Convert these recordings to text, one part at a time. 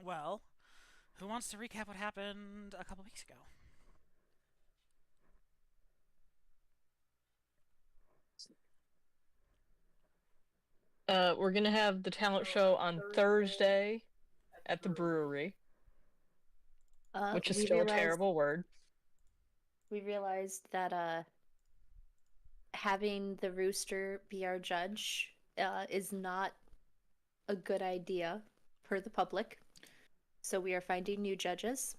Well, who wants to recap what happened a couple weeks ago? We're gonna have the talent show on Thursday at the brewery, which is We still a realized terrible word. that having the rooster be our judge is not a good idea for the public. So we are finding new judges.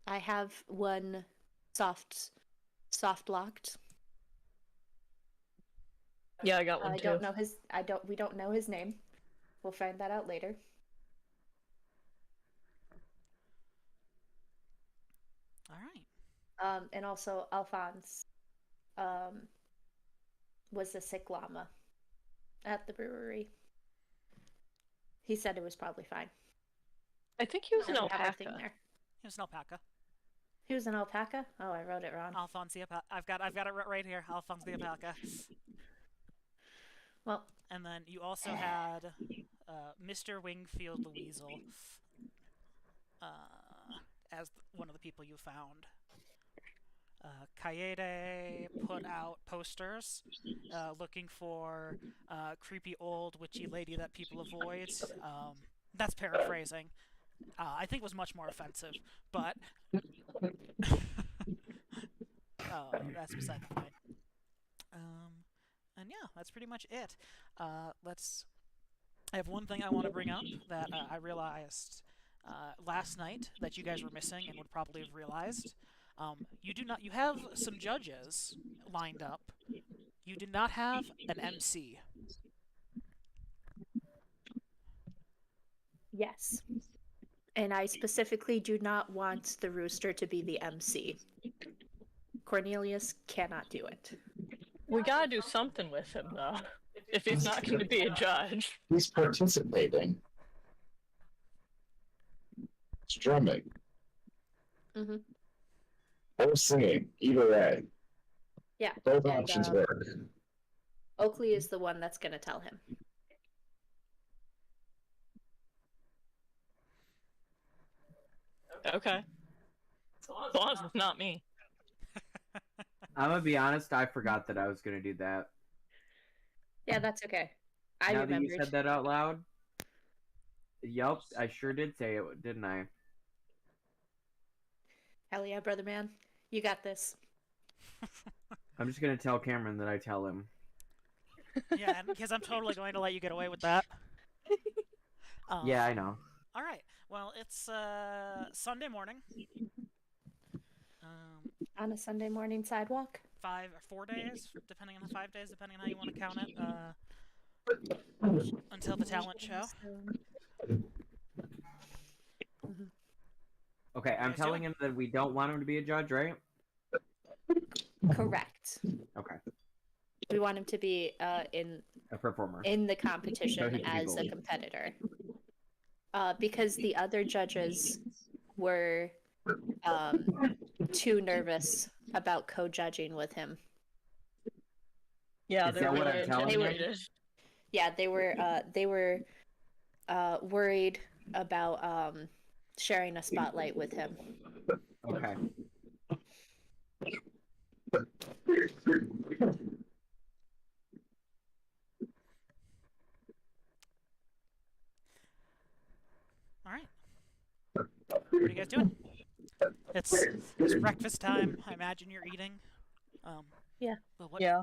I have one soft locked. Yeah, I got one I too. don't know his we don't know his name. We'll find that out later. All right. And also Alphonse um was the sick llama at the brewery. He said it was probably fine. I think he was an We have our thing alpaca. there. Here's an alpaca. He was an alpaca? Oh, I wrote it wrong. Alphonse the alpaca. I've got it right here. Alphonse the alpaca. Well, And then you also had Mr. Wingfield the Weasel as one of the people you found. Kaede put out posters looking for creepy old witchy lady that people avoid. That's paraphrasing. I think it was much more offensive, but that's beside the point. And yeah, that's pretty much it. Let's. I have one thing I want to bring up that I realized last night that you guys were missing and would probably have realized. You do not. You have some judges lined up. You do not have an MC. yes. And I specifically do not want the rooster to be the MC. Cornelius cannot do it. We gotta do something with him though. If he's not going to be a judge. He's participating. Strumming. Mm-hmm. Or singing. Either way. Yeah. Both and, options work. Oakley is the one that's going to tell him. Okay. As long as it's not me. I'm gonna be honest, I forgot that I was gonna do that. Yeah, that's okay. I now remembered. that you said that out loud. Yup, I sure did say it, didn't I? Hell yeah, brother man. You got this. I'm just gonna tell Cameron that I tell him. Yeah, because I'm totally going to let you get away with that. Yeah, I know. All right. Well, it's Sunday morning. On a Sunday morning sidewalk? 4 days, depending on the 5 days, depending on how you want to count it, until the talent show. Okay, I'm guys telling doing? him that we don't want him to be a judge, right? Correct. Okay, We want him to be in a performer. the competition So he can be as a bullied. competitor. Because the other judges were too nervous about co-judging with him. Yeah, Is they're that what really I'm telling you? intimidated. Yeah, they were worried about sharing a spotlight with him. Okay. All right. What are you guys doing? It's breakfast time. I imagine you're eating. Yeah. But Yeah.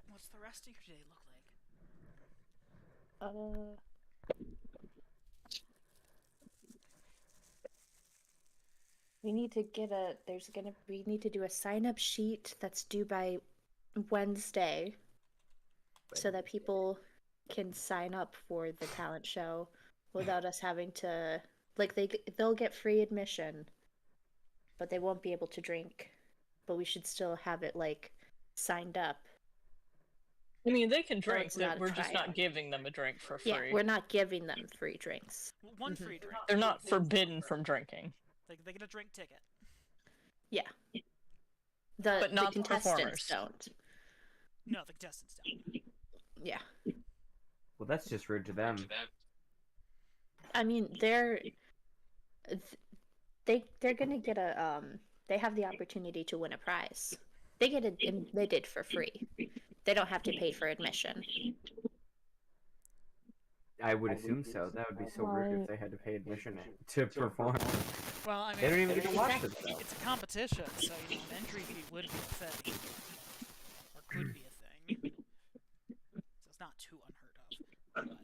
what's the rest of your day look like? We need to get we need to do a sign-up sheet that's due by Wednesday so that people can sign up for the talent show without us having to they'll get free admission, but they won't be able to drink. But we should still have it signed up. I mean, they can drink. it's not a We're just tryout. not giving them a drink for free. Yeah, we're not giving them free drinks. One free drink. They're not forbidden from drinking. They get a drink ticket. Yeah. But not the the contestants performers. don't. No, the contestants don't. Yeah. Well, that's just rude to them. I mean, they're gonna get a they have the opportunity to win a prize. They get admitted for free. They don't have to pay for admission. I would assume so. That would be so weird if they had to pay admission to perform. Well, I mean, They don't even get to watch Exactly. themselves. it's a competition, so an entry fee would be a thing, or could be a thing. So it's not too unheard of.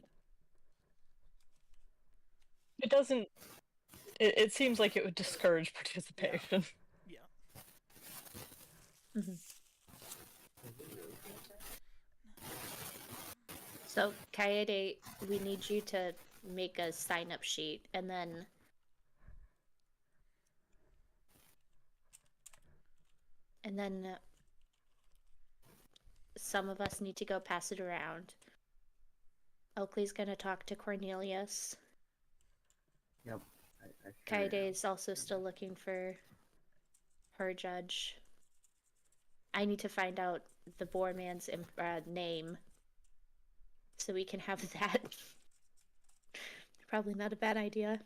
But It doesn't. It seems like it would discourage participation. yeah. So, Kaede, we need you to make a sign-up sheet, and then some of us need to go pass it around. Oakley's gonna talk to Cornelius. Yep. I Kaede is also still looking for her judge. I need to find out the boar man's name, so we can have that. Probably not a bad idea.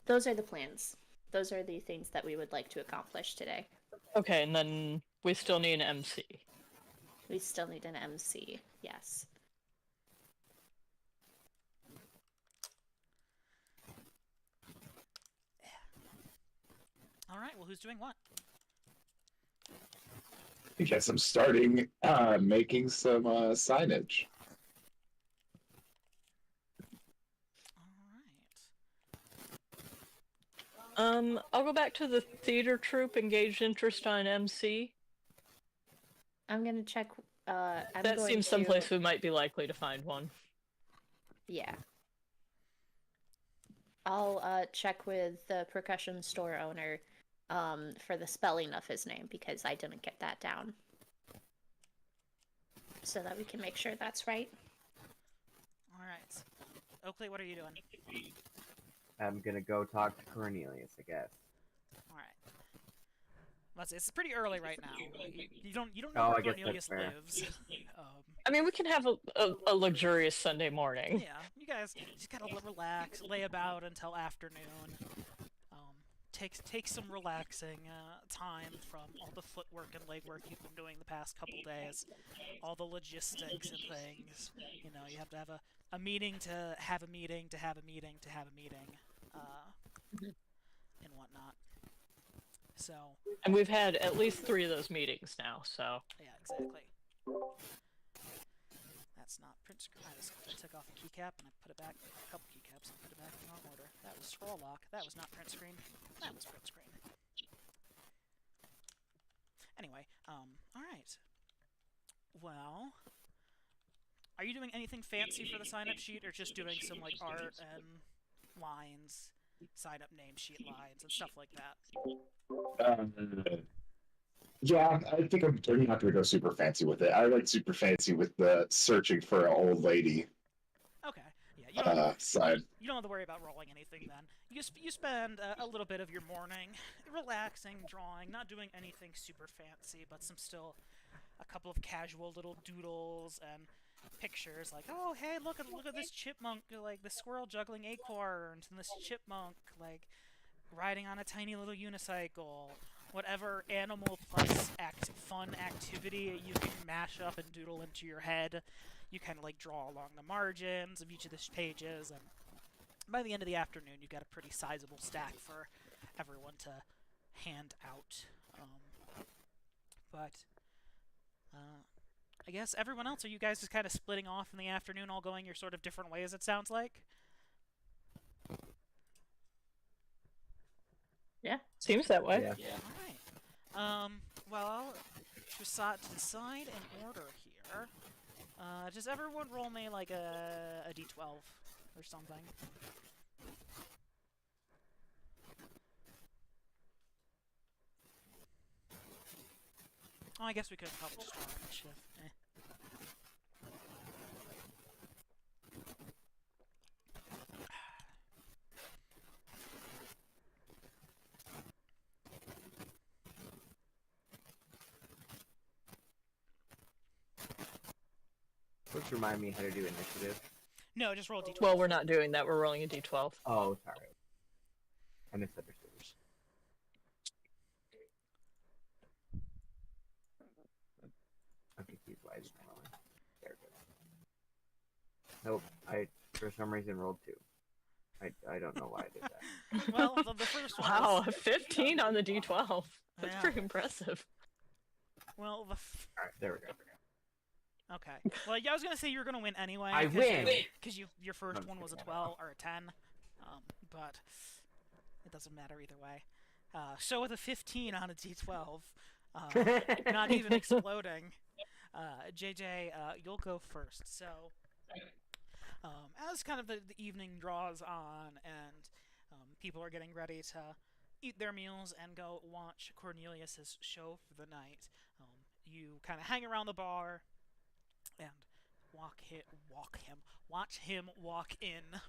Those are the plans. Those are the things that we would like to accomplish today. Okay, and then we still need an MC. We still need an MC, yes. All right. Well, who's doing what? I guess I'm starting making some signage. All right. I'll go back to the theater troupe engaged interest on MC. I'm gonna check. I'm That going seems to... someplace we might be likely to find one. Yeah. I'll check with the percussion store owner for the spelling of his name, because I didn't get that down. So that we can make sure that's right. All right. Oakley, what are you doing? I'm gonna go talk to Cornelius, I guess. All right. It's pretty early right now. You don't know Oh, where I guess Cornelius that's fair. lives. I mean, we can have a luxurious Sunday morning. Yeah, you guys just gotta relax, lay about until afternoon. Take some relaxing time from all the footwork and legwork you've been doing the past couple days, all the logistics and things. You know, you have to have a meeting to have a meeting to have a meeting to have a meeting, and whatnot. So. And we've had at least 3 of those meetings now, so. Yeah, exactly. That's not print screen. I took off a keycap and I put it back. A couple keycaps and put it back in the wrong order. That was scroll lock. That was not print screen. That was print screen. Anyway, alright. Well, are you doing anything fancy for the sign-up sheet, or just doing some, like, art and lines, sign-up name sheet lines, and stuff like that? Yeah, I think I'm not going to go super fancy with it. I like super fancy with the searching for an old lady Okay. Yeah, side. you don't have to worry about rolling anything then. You spend a little bit of your morning relaxing, drawing, not doing anything super fancy, but a couple of casual little doodles and pictures, like, oh hey, look at this chipmunk, like the squirrel juggling acorns, and this chipmunk like riding on a tiny little unicycle. Whatever animal plus fun activity you can mash up and doodle into your head, you kind of like draw along the margins of each of the pages, and by the end of the afternoon, you've got a pretty sizable stack for everyone to hand out. I guess everyone else, are you guys just kind of splitting off in the afternoon, all going your sort of different ways, it sounds like? Yeah, seems that way. Yeah. Alright. Well, I'll decide an order here. Just everyone roll me like a d12 or something. Oh, I guess we could probably just roll initiative. just remind me how to do initiative? No, just roll a d12. Well, we're not doing that. We're rolling a d12. Oh, sorry. I misunderstood. I'm confused. Why is it not rolling? There we go. Nope. I, for some reason, rolled 2. I don't know why I did that. Well, the first one. Wow, Was, 15 on the d12. That's Yeah. pretty impressive. well, the. Alright, there we go. Okay. Well, yeah, I was gonna say you were gonna win anyway. I win! Because your first I'm one was a kidding. 12 or a 10, but it doesn't matter either way. So with a 15 on a d12, not even exploding, JJ, you'll go first. So, as kind of the evening draws on and people are getting ready to eat their meals and go watch Cornelius's show for the night, you kind of hang around the bar and watch him walk in,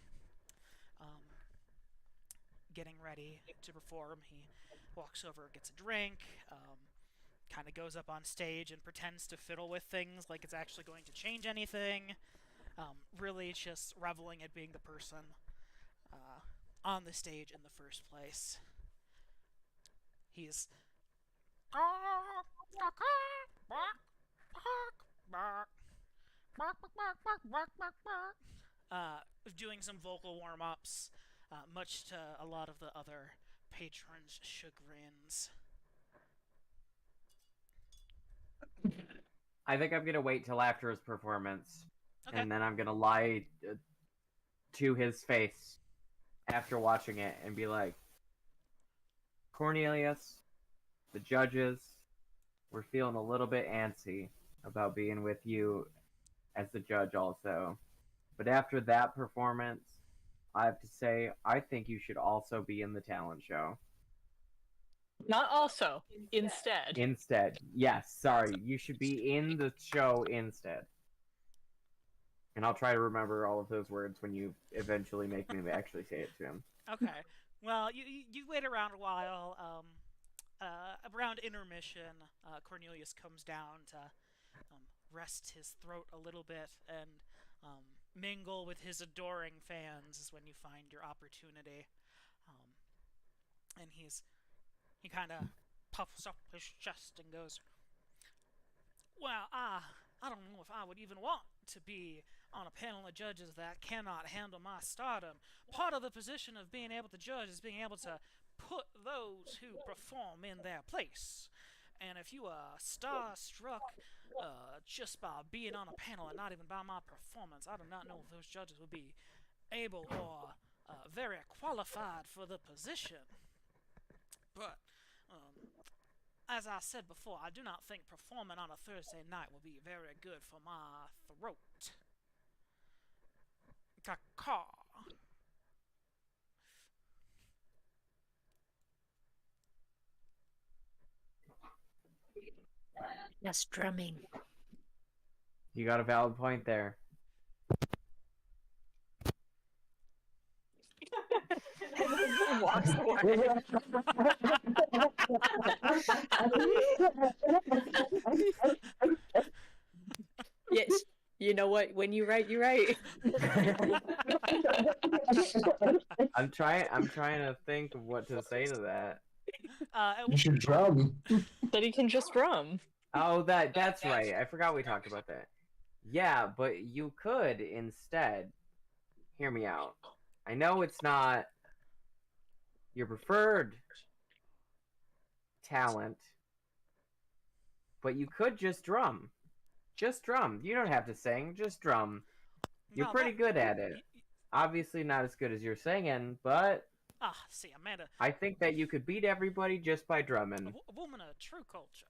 getting ready to perform. He walks over, gets a drink, kind of goes up on stage and pretends to fiddle with things like it's actually going to change anything. Really just reveling at being the person on the stage in the first place. He's doing some vocal warm-ups, much to a lot of the other patrons' chagrins. I think I'm gonna wait till after his performance, Okay. and then I'm gonna lie to his face after watching it and be like, Cornelius, the judges, we're feeling a little bit antsy about being with you as the judge also. But after that performance, I have to say, I think you should also be in the talent show. Not also. Instead. Instead. Yes, sorry. You should be in the show instead. And I'll try to remember all of those words when you eventually make me actually say it to him. Okay. Well, you wait around a while. Around intermission, Cornelius comes down to rest his throat a little bit and mingle with his adoring fans is when you find your opportunity. And he kind of puffs up his chest and goes, well, I don't know if I would even want to be on a panel of judges that cannot handle my stardom. Part of the position of being able to judge is being able to put those who perform in their place. And if you are starstruck just by being on a panel and not even by my performance, I do not know if those judges would be able or very qualified for the position. But as I said before, I do not think performing on a Thursday night will be very good for my throat. Caw. Yes, drumming. You got a valid point there. Walks away. Yes, you know what? When you write, you write. I'm trying to think of what to say to that. You should drum. That he can just drum. Oh, that's right. I forgot we talked about that. Yeah, but you could instead hear me out. I know it's not your preferred talent, but you could just drum. Just drum. You don't have to sing, just drum. You're No, pretty that- good at it. Obviously not as good as you're singing, but See, Amanda, I think that you could beat everybody just by drumming. a woman of true culture.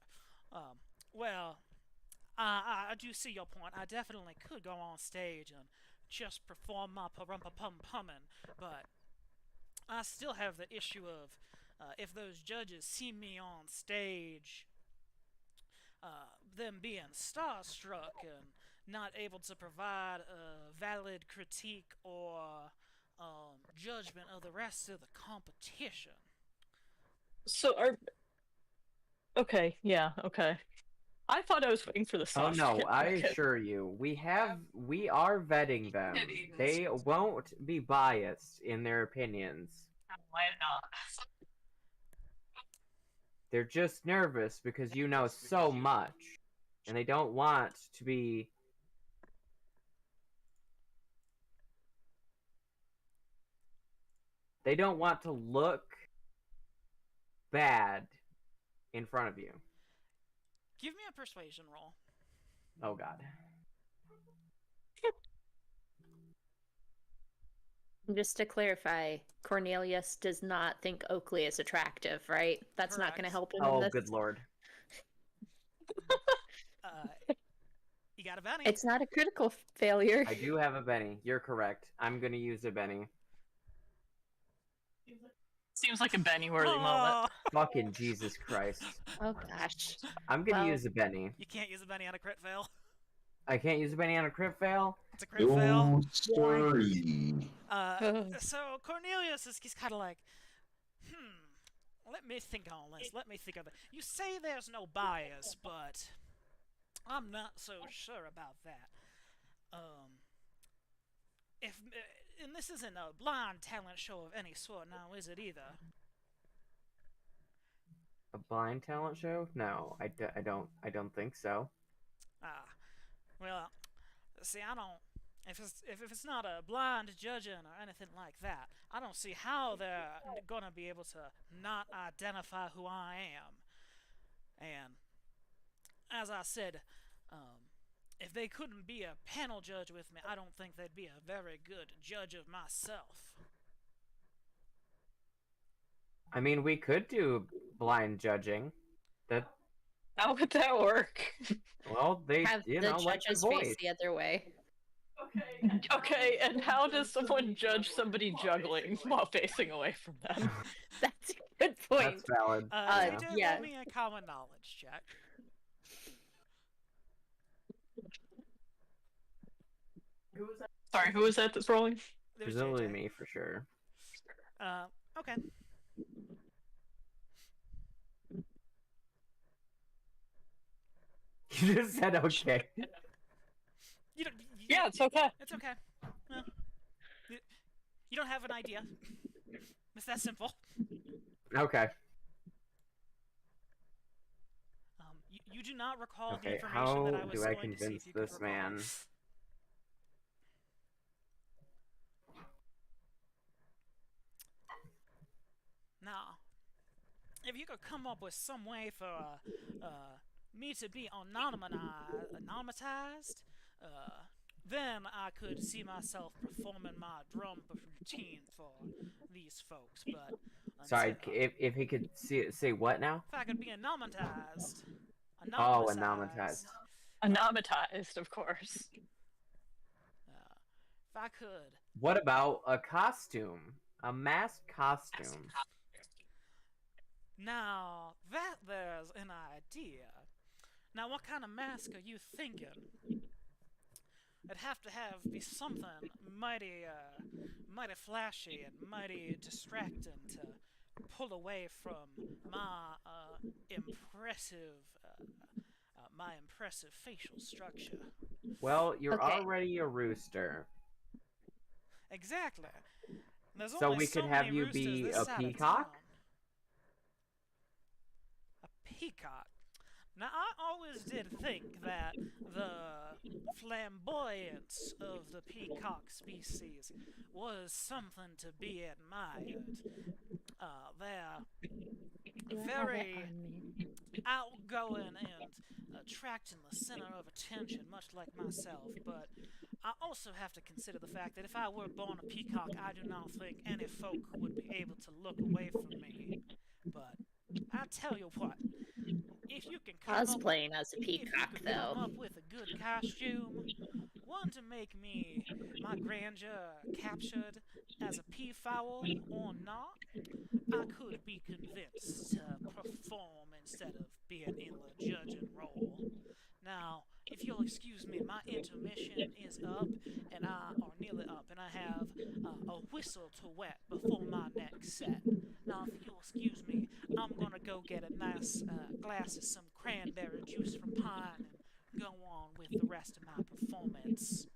Well, I do see your point. I definitely could go on stage and just perform my pum-pum-pum-pumming, but I still have the issue of if those judges see me on stage, them being starstruck and not able to provide a valid critique or judgment of the rest of the competition. So are. Okay, yeah, okay. I thought I was waiting for the Oh sauce. no, I Okay. assure you, we are vetting them. They won't be biased in their opinions. Why not? They're just nervous because you know so much, and they don't want to be. They don't want to look bad in front of you. Give me a persuasion roll. Oh god. Just to clarify, Cornelius does not think Oakley is attractive, right? That's not going to Correct. help him in Oh this. good lord. You got a Benny. It's not a critical failure. I do have a Benny. You're correct. I'm gonna use a Benny. Seems like a Benny worthy moment. Oh, Fucking Jesus Christ. Oh gosh. I'm gonna Well- use a Benny. you can't use a Benny on a crit fail. I can't use a Benny on a crit fail? It's a crit fail. Oh, sorry. So Cornelius is he's kind of like, let me think on this. Let me think of it. You say there's no bias, but I'm not so sure about that. And this isn't a blind talent show of any sort now, is it either? A blind talent show? No, I don't think so. Well, see, I don't. If it's not a blind judging or anything like that, I don't see how they're gonna be able to not identify who I am. And as I said, if they couldn't be a panel judge with me, I don't think they'd be a very good judge of myself. I mean, we could do blind judging. That How would that work? well, they Have you the know like the judges face voice. the other way. Okay, and how does someone judge somebody juggling while facing away from them? That's a good point. That's valid. You do yeah. roll me a common knowledge check. Sorry, who was that that's rolling? There's Presumably JJ. me for sure. Okay. You just said okay. You don't. Yeah, it's okay. It's okay. Well, you don't have an idea. It's that simple. Okay. You do not recall the Okay, information how that I was do I going to see convince if you could this recall. man? Now, if you could come up with some way for me to be anonymized, then I could see myself performing my drum routine for these folks. But Sorry, until- if he could say what now? if I could be anonymized. Oh, anonymized. Anonymized, of course. If I could. What about a costume? A masked costume. Now, that there's an idea. Now, what kind of mask are you thinking? It'd have to be something mighty flashy and mighty distracting to pull away from my impressive facial structure. Well, you're Okay. already a rooster. Exactly. There's So only we could so have many you roosters be this a side of peacock? town. A peacock. Now, I always did think that the flamboyance of the peacock species was something to be admired. They're Do I have it very on me? outgoing and attracting the center of attention, much like myself, but I also have to consider the fact that if I were born a peacock, I do not think any folk would be able to look away from me. But I tell you what, if you can come up Cosplaying as a if you peacock, could though. come up with a good costume, one to make my grandeur captured as a peafowl or not, I could be convinced to perform instead of being in the judging role. Now, if you'll excuse me, my intermission is up, or nearly up, and I have a whistle to wet before my next set. Now, if you'll excuse me, I'm gonna go get a nice glass of some cranberry juice from Pine and go on with the rest of my performance.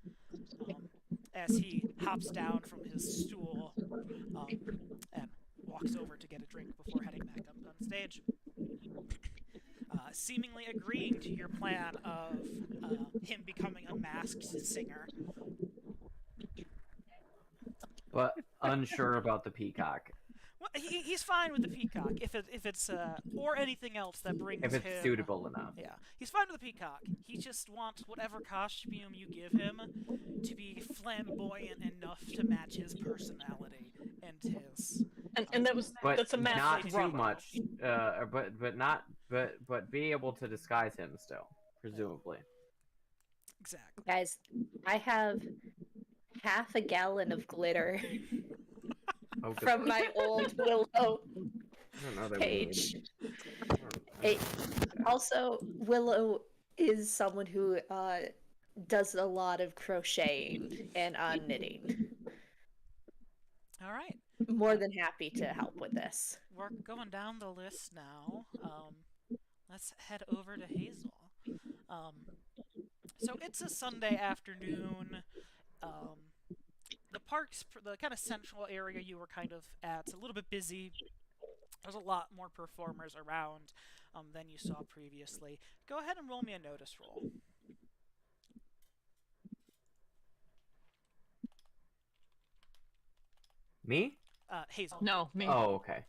As he hops down from his stool and walks over to get a drink before heading back up on stage. Seemingly agreeing to your plan of him becoming a masked singer. But unsure about the peacock. Well, he's fine with the peacock if it's or anything else that brings If it's him suitable enough. Yeah, he's fine with the peacock. He just wants whatever costume you give him to be flamboyant enough to match his personality and his. And that's a Not massive too run. much. But be able to disguise him still, presumably. Exactly. Guys, I have half a gallon of glitter Oh, good. from my old Willow I don't know that we page. need- Also, Willow is someone who does a lot of crocheting and knitting. All right, More than happy to help with this. we're going down the list now. Let's head over to Hazel. So it's a Sunday afternoon. The park's the kind of central area you were kind of at. It's a little bit busy. There's a lot more performers around than you saw previously. Go ahead and roll me a notice roll. Me? Hazel. No, me. Oh, okay.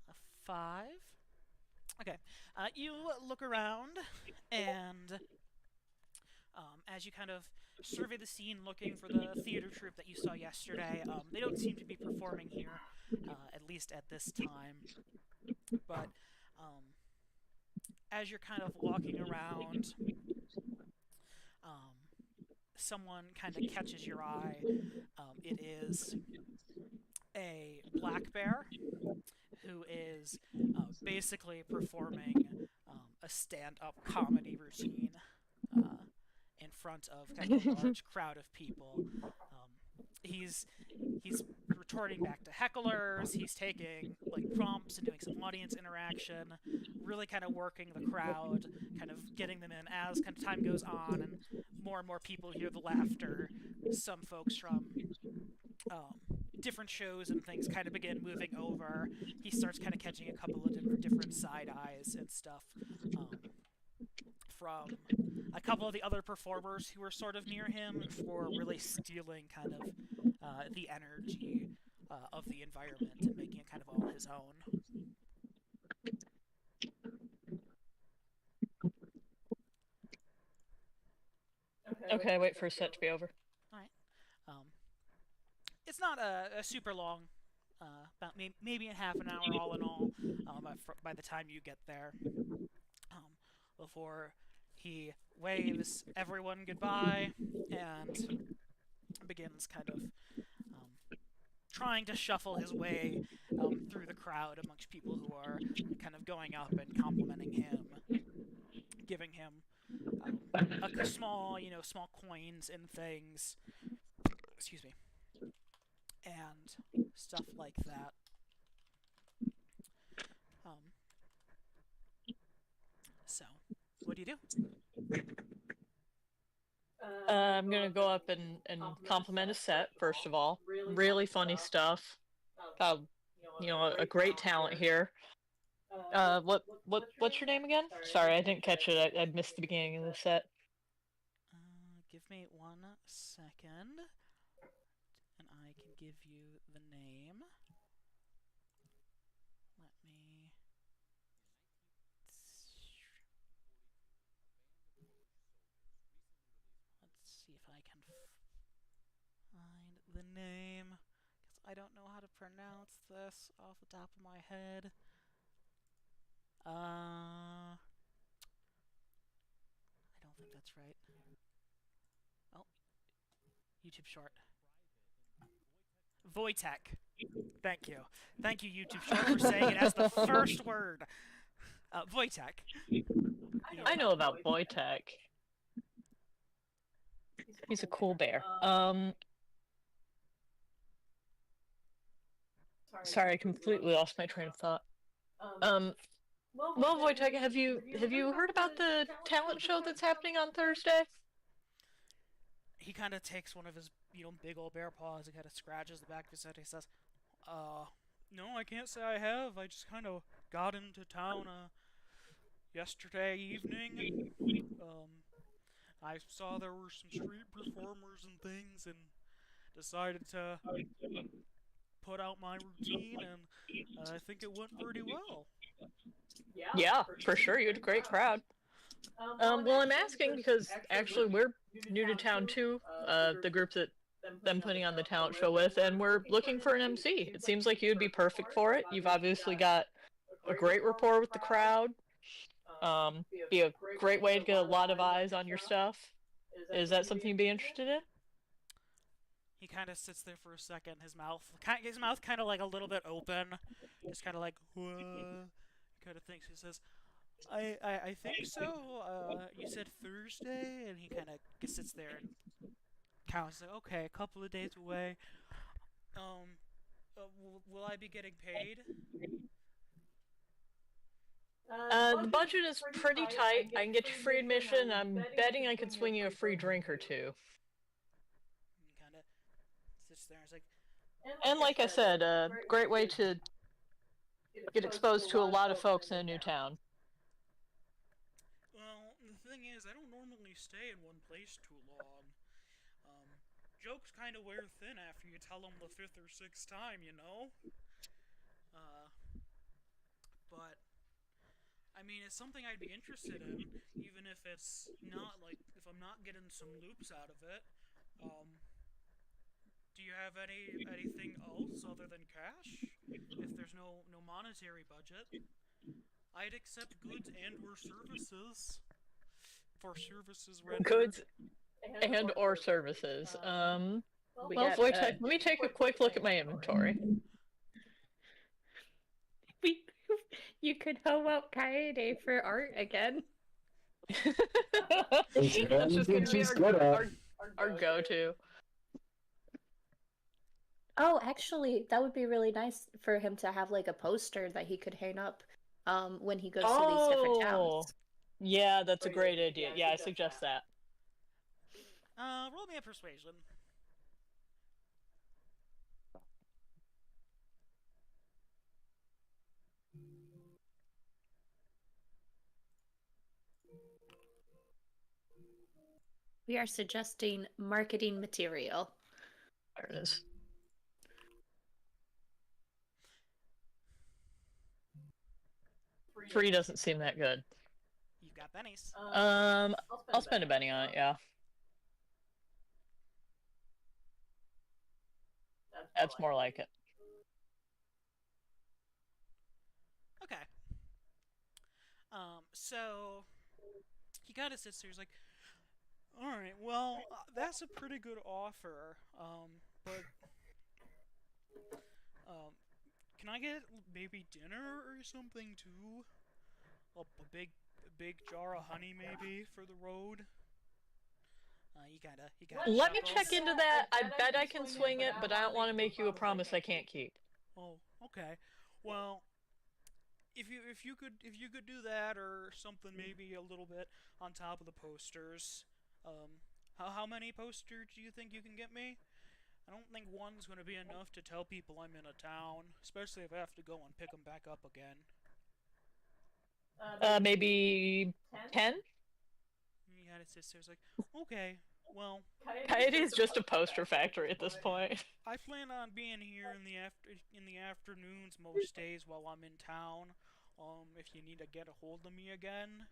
A 5. Okay. You look around, and as you kind of survey the scene looking for the theater troupe that you saw yesterday, they don't seem to be performing here, at least at this time. But as you're kind of walking around, someone kind of catches your eye. It is a black bear who is basically performing a stand-up comedy routine in front of kind of a large crowd of people. He's retorting back to hecklers. He's taking like prompts and doing some audience interaction, really kind of working the crowd, kind of getting them in as kind of time goes on, and more people hear the laughter. Some folks from different shows and things kind of begin moving over. He starts kind of catching a couple of different side eyes and stuff from a couple of the other performers who were sort of near him for really stealing kind of the energy of the environment and making it kind of all his own. Okay, wait for a set to be over. It's not a super long, about maybe in half an hour all in all, by the time you get there. Before he waves everyone goodbye and begins kind of trying to shuffle his way through the crowd amongst people who are kind of going up and complimenting him, giving him a small coins and things. Excuse me. And stuff like that. So, what do you do? I'm gonna go up and compliment a set first of all. Really funny stuff. A great talent here. What's your name again? Sorry, I didn't catch it. I missed the beginning of the set. Give me 1 second, and I can give you the name. Let me. Let's see if I can find the name, because I don't know how to pronounce this off the top of my head. I don't think that's right. Oh, YouTube short. Wojtek. Thank you. Thank you, YouTube short, for saying it as the first word. Wojtek. I know about Wojtek. He's a cool bear. Sorry, I completely lost my train of thought. Well, Wojtek, have you heard about the talent show that's happening on Thursday? He kind of takes one of his, big old bear paws and kind of scratches the back of his head. He says, no, I can't say I have. I just kind of got into town, yesterday evening. I saw there were some street performers and things and decided to put out my routine, and I think it went pretty well. Yeah, for sure. You had a great crowd. Well, I'm asking because actually we're new to town too. The group that I'm putting on the talent show with, and we're looking for an MC. It seems like you'd be perfect for it. You've obviously got a great rapport with the crowd. Be a great way to get a lot of eyes on your stuff. Is that something you'd be interested in? He kind of sits there for a second. His mouth kind of like a little bit open, just kind of like kind of thinks. He says, I think so. You said Thursday, and he kind of sits there and counts. Like, okay, a couple of days away. Will I be getting paid? The budget is pretty tight. I can get you free admission. I'm betting I could swing you a free drink or two. He kind of sits there and is like, And like I said, a great way to get exposed to a lot of folks in a new town. well, the thing is, I don't normally stay in one place too long. Jokes kind of wear thin after you tell them the fifth or sixth time, But I mean, it's something I'd be interested in, even if it's not like if I'm not getting some loops out of it. Do you have anything else other than cash? If there's no monetary budget, I'd accept goods and/or services. For services rendered. Goods and or services. Well, Wojtek, let me take a quick look at my inventory. You could hoe out Kaede for art again. That's just gonna be our go-to. Oh, actually, that would be really nice for him to have like a poster that he could hang up when he goes to these different towns. Yeah, that's a great idea. Yeah, I suggest that. Roll me a persuasion. We are suggesting marketing material. There it is. Free doesn't seem that good. You've got bennies. I'll spend a penny on it, yeah. That's more like it. Okay. So he kind of sits there. He's like, "All right, well, that's a pretty good offer. But can I get maybe dinner or something too? A big jar of honey maybe for the road." He kind of. Let me check into that. I bet I can swing it, but I don't want to make you a promise I can't keep. Oh, okay. Well, if you could do that or something, maybe a little bit on top of the posters. How many posters do you think you can get me? I don't think one's going to be enough to tell people I'm in a town, especially if I have to go and pick them back up again. Maybe 10? Yeah, it's like, okay, well, Kaede's just a poster factory at this point. I plan on being here in the afternoons most days while I'm in town. If you need to get a hold of me again.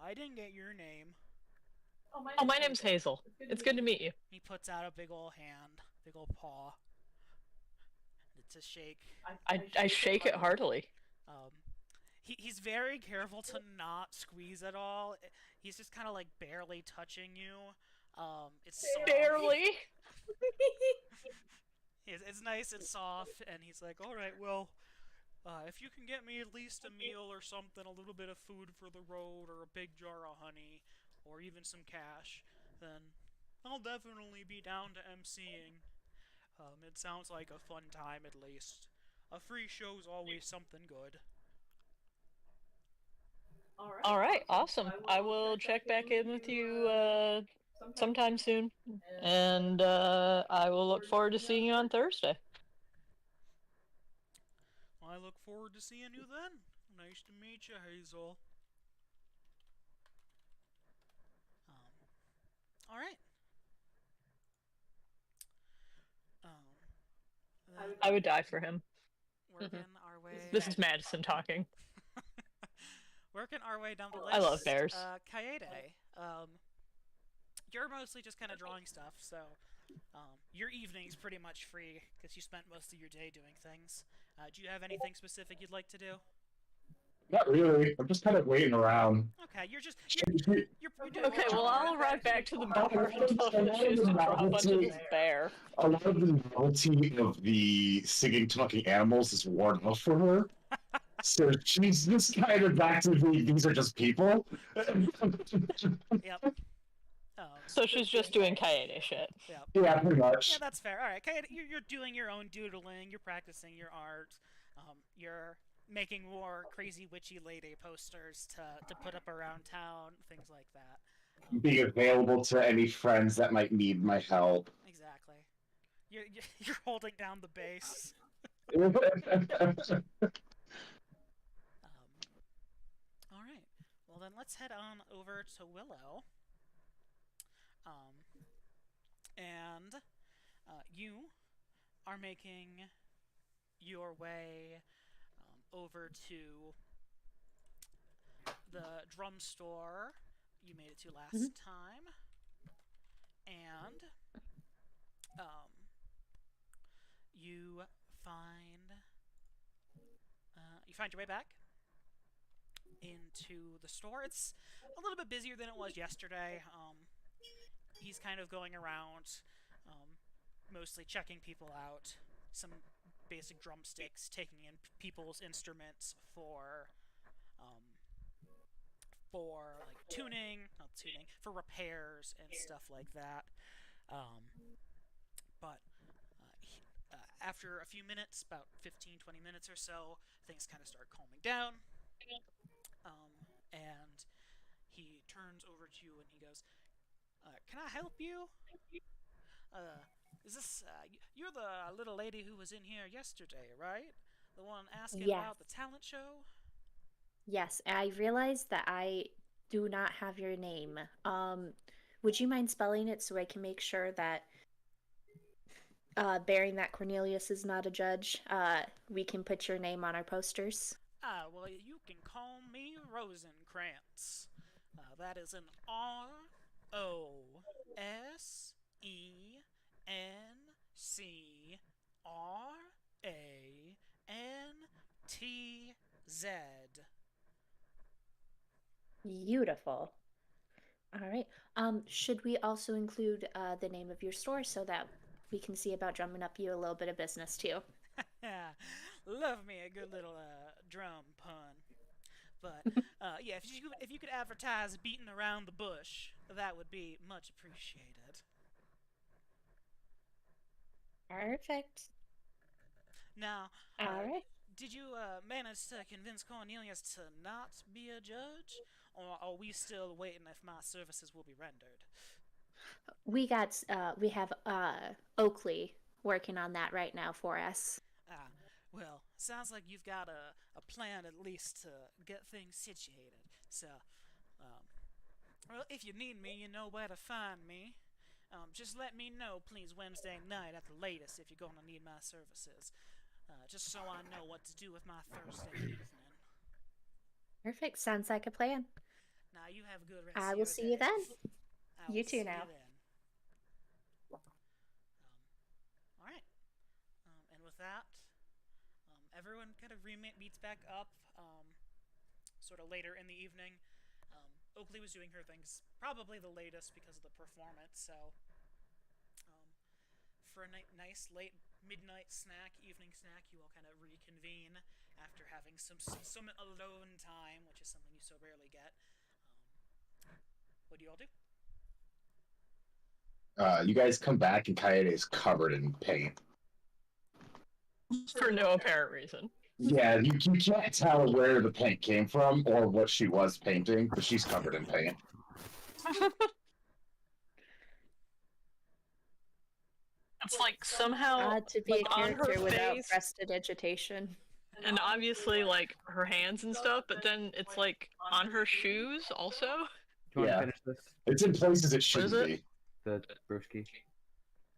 I didn't get your name. Oh, my name's Hazel. It's good to meet you. He puts out a big old hand, big old paw. It's a shake. I shake it heartily. He's very careful to not squeeze at all. He's just kind of like barely touching you. It's soft. Barely. It's nice and soft, and he's like, "All right, well, if you can get me at least a meal or something, a little bit of food for the road, or a big jar of honey, or even some cash, then I'll definitely be down to emceeing. It sounds like a fun time at least. A free show's always something good. All right, awesome. I will check back in with you sometime soon, and I will look forward to seeing you on Thursday. I look forward to seeing you then. Nice to meet you, Hazel. All right. I would die for him. Working our way. This is Madison talking. Working our way down the list. I love bears. Kaede, you're mostly just kind of drawing stuff, so your evening's pretty much free because you spent most of your day doing things. Do you have anything specific you'd like to do? Not really. I'm just kind of waiting around. Okay, you're Okay, well, I'll arrive back to the bar and tell her she has to draw a bunch of this bear. A lot of the novelty of the singing, talking animals is worn off for her. So she's just kind of back to these are just people. Yep. So she's just doing Kaede shit. Yep. Yeah, pretty much. Yeah, that's fair. All right, Kaede, you're doing your own doodling. You're practicing your art. You're making more crazy witchy lady posters to put up around town, things like that. Being available to any friends that might need my help. Exactly. You're holding down the base. Yeah, All right. Well, then let's head on over to Willow. And you are making your way over to the drum store you made it to last time, and you find your way back into the store. It's a little bit busier than it was yesterday. He's kind of going around, mostly checking people out, some basic drumsticks, taking in people's instruments for for repairs and stuff like that. But after a few minutes, about 15-20 minutes or so, things kind of start calming down. And he turns over to you and he goes, "Can I help you? Is this you're the little lady who was in here yesterday, right? The one asking about the talent show?" Yes, I realized that I do not have your name. Would you mind spelling it so I can make sure that, bearing that Cornelius is not a judge, we can put your name on our posters? Well, you can call me Rosencrantz. That is an ROSENCRANTZ. Beautiful. All right. Should we also include the name of your store so that we can see about drumming up you a little bit of business too? Love me a good little drum pun. But yeah, if you could advertise beating around the bush, that would be much appreciated. Perfect. Now, All right. did you manage to convince Cornelius to not be a judge, or are we still waiting if my services will be rendered? We have Oakley working on that right now for us. Well, sounds like you've got a plan at least to get things situated. So, well, if you need me, you know where to find me. Just let me know, please, Wednesday night at the latest if you're going to need my services. Just so I know what to do with my Thursday evening. Perfect. Sounds like a plan. Now, you have a good rest I of will your see you day. then. I will You see too now. then. All right. And with that, everyone kind of meets back up sort of later in the evening. Oakley was doing her things probably the latest because of the performance, so for a nice late midnight snack, evening snack, you all kind of reconvene after having some alone time, which is something you so rarely get. What do you all do? You guys come back and Kaede is covered in paint. For no apparent reason. Yeah, you can't tell where the paint came from or what she was painting, but she's covered in paint. It's like somehow To be like, a on her character without face, prestidigitation. and obviously like her hands and stuff, but then it's like on her shoes also. Do you want Yeah. to finish this? It's in places it is shouldn't it? be. The brewski?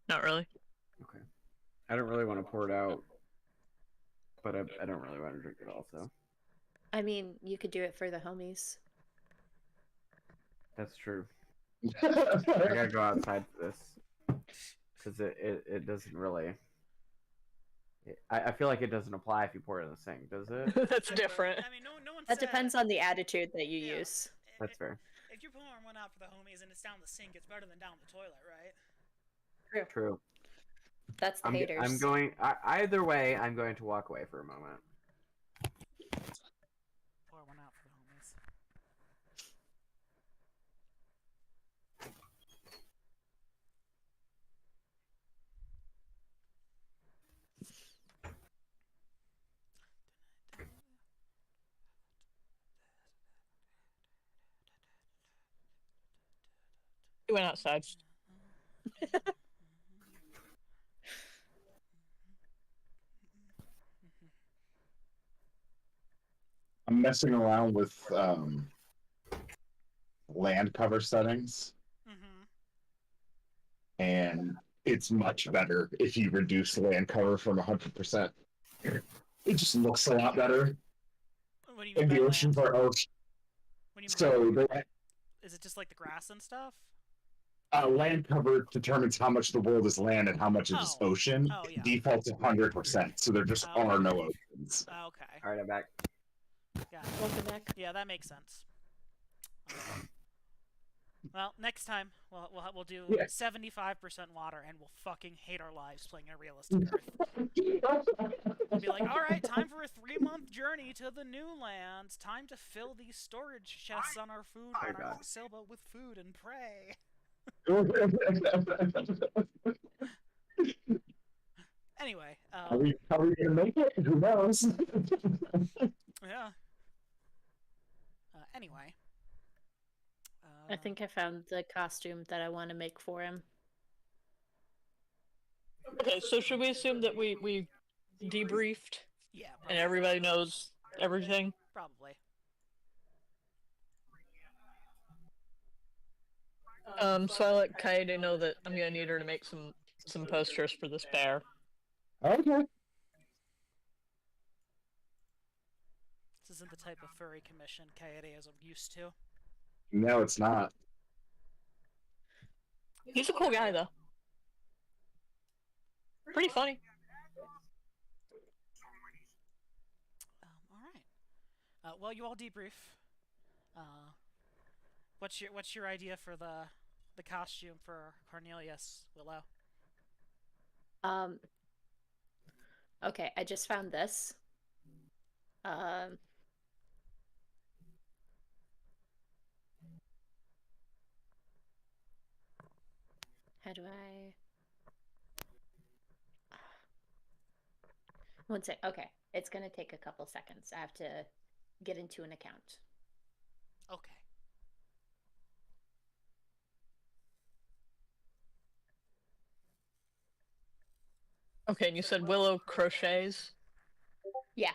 Not really. Okay. I don't really want to pour it out, but I don't really want to drink it also. I mean, you could do it for the homies. That's true. I gotta go outside for this. Because it doesn't really... I feel like it doesn't apply if you pour it in the sink, does it? That's different. I mean, no one That said- depends on the attitude that you Yeah. use. That's fair. If you're pouring one out for the homies and it's down the sink, it's better than down the toilet, right? True. That's the haters. I'm going... either way, I'm going to walk away for a moment. Pour one out for the homies. He went outside. I'm messing around with land cover settings, Mm-hmm. and it's much better if you reduce land cover from 100%. It just looks a lot better. What do you mean And by the oceans land? are ocean. What do you mean So by- the is it just like the grass and stuff? land cover determines how much the world is land and how much it is Oh. ocean. Oh, yeah. It defaults 100%, so there just Oh. are no oceans. Okay. Alright, I'm back. Got it. Welcome back. Yeah, that makes sense. Well, next time we'll do Yeah. 75% water, and we'll fucking hate our lives playing a realistic Earth. We'll be like, all right, time for a 3-month journey to the new lands. Time to fill these storage chests on our food on our God. sailboat with food and pray. Anyway, How are we gonna make it? Who knows? yeah. Anyway. I think I found the costume that I want to make for him. Okay, so should we assume that we debriefed Yeah, and everybody knows everything? probably. So I let Kaede know that I'm gonna need her to make some posters for this bear. Okay. This isn't the type of furry commission Kaede is used to. No, it's not. He's a cool guy though. Pretty funny. All right. Well, you all debrief. What's your idea for the costume for Cornelius, Willow? Okay, I just found this. How do I... One sec. Okay, it's gonna take a couple seconds. I have to get into an account. Okay. Okay, and you said Willow crochets. Yeah.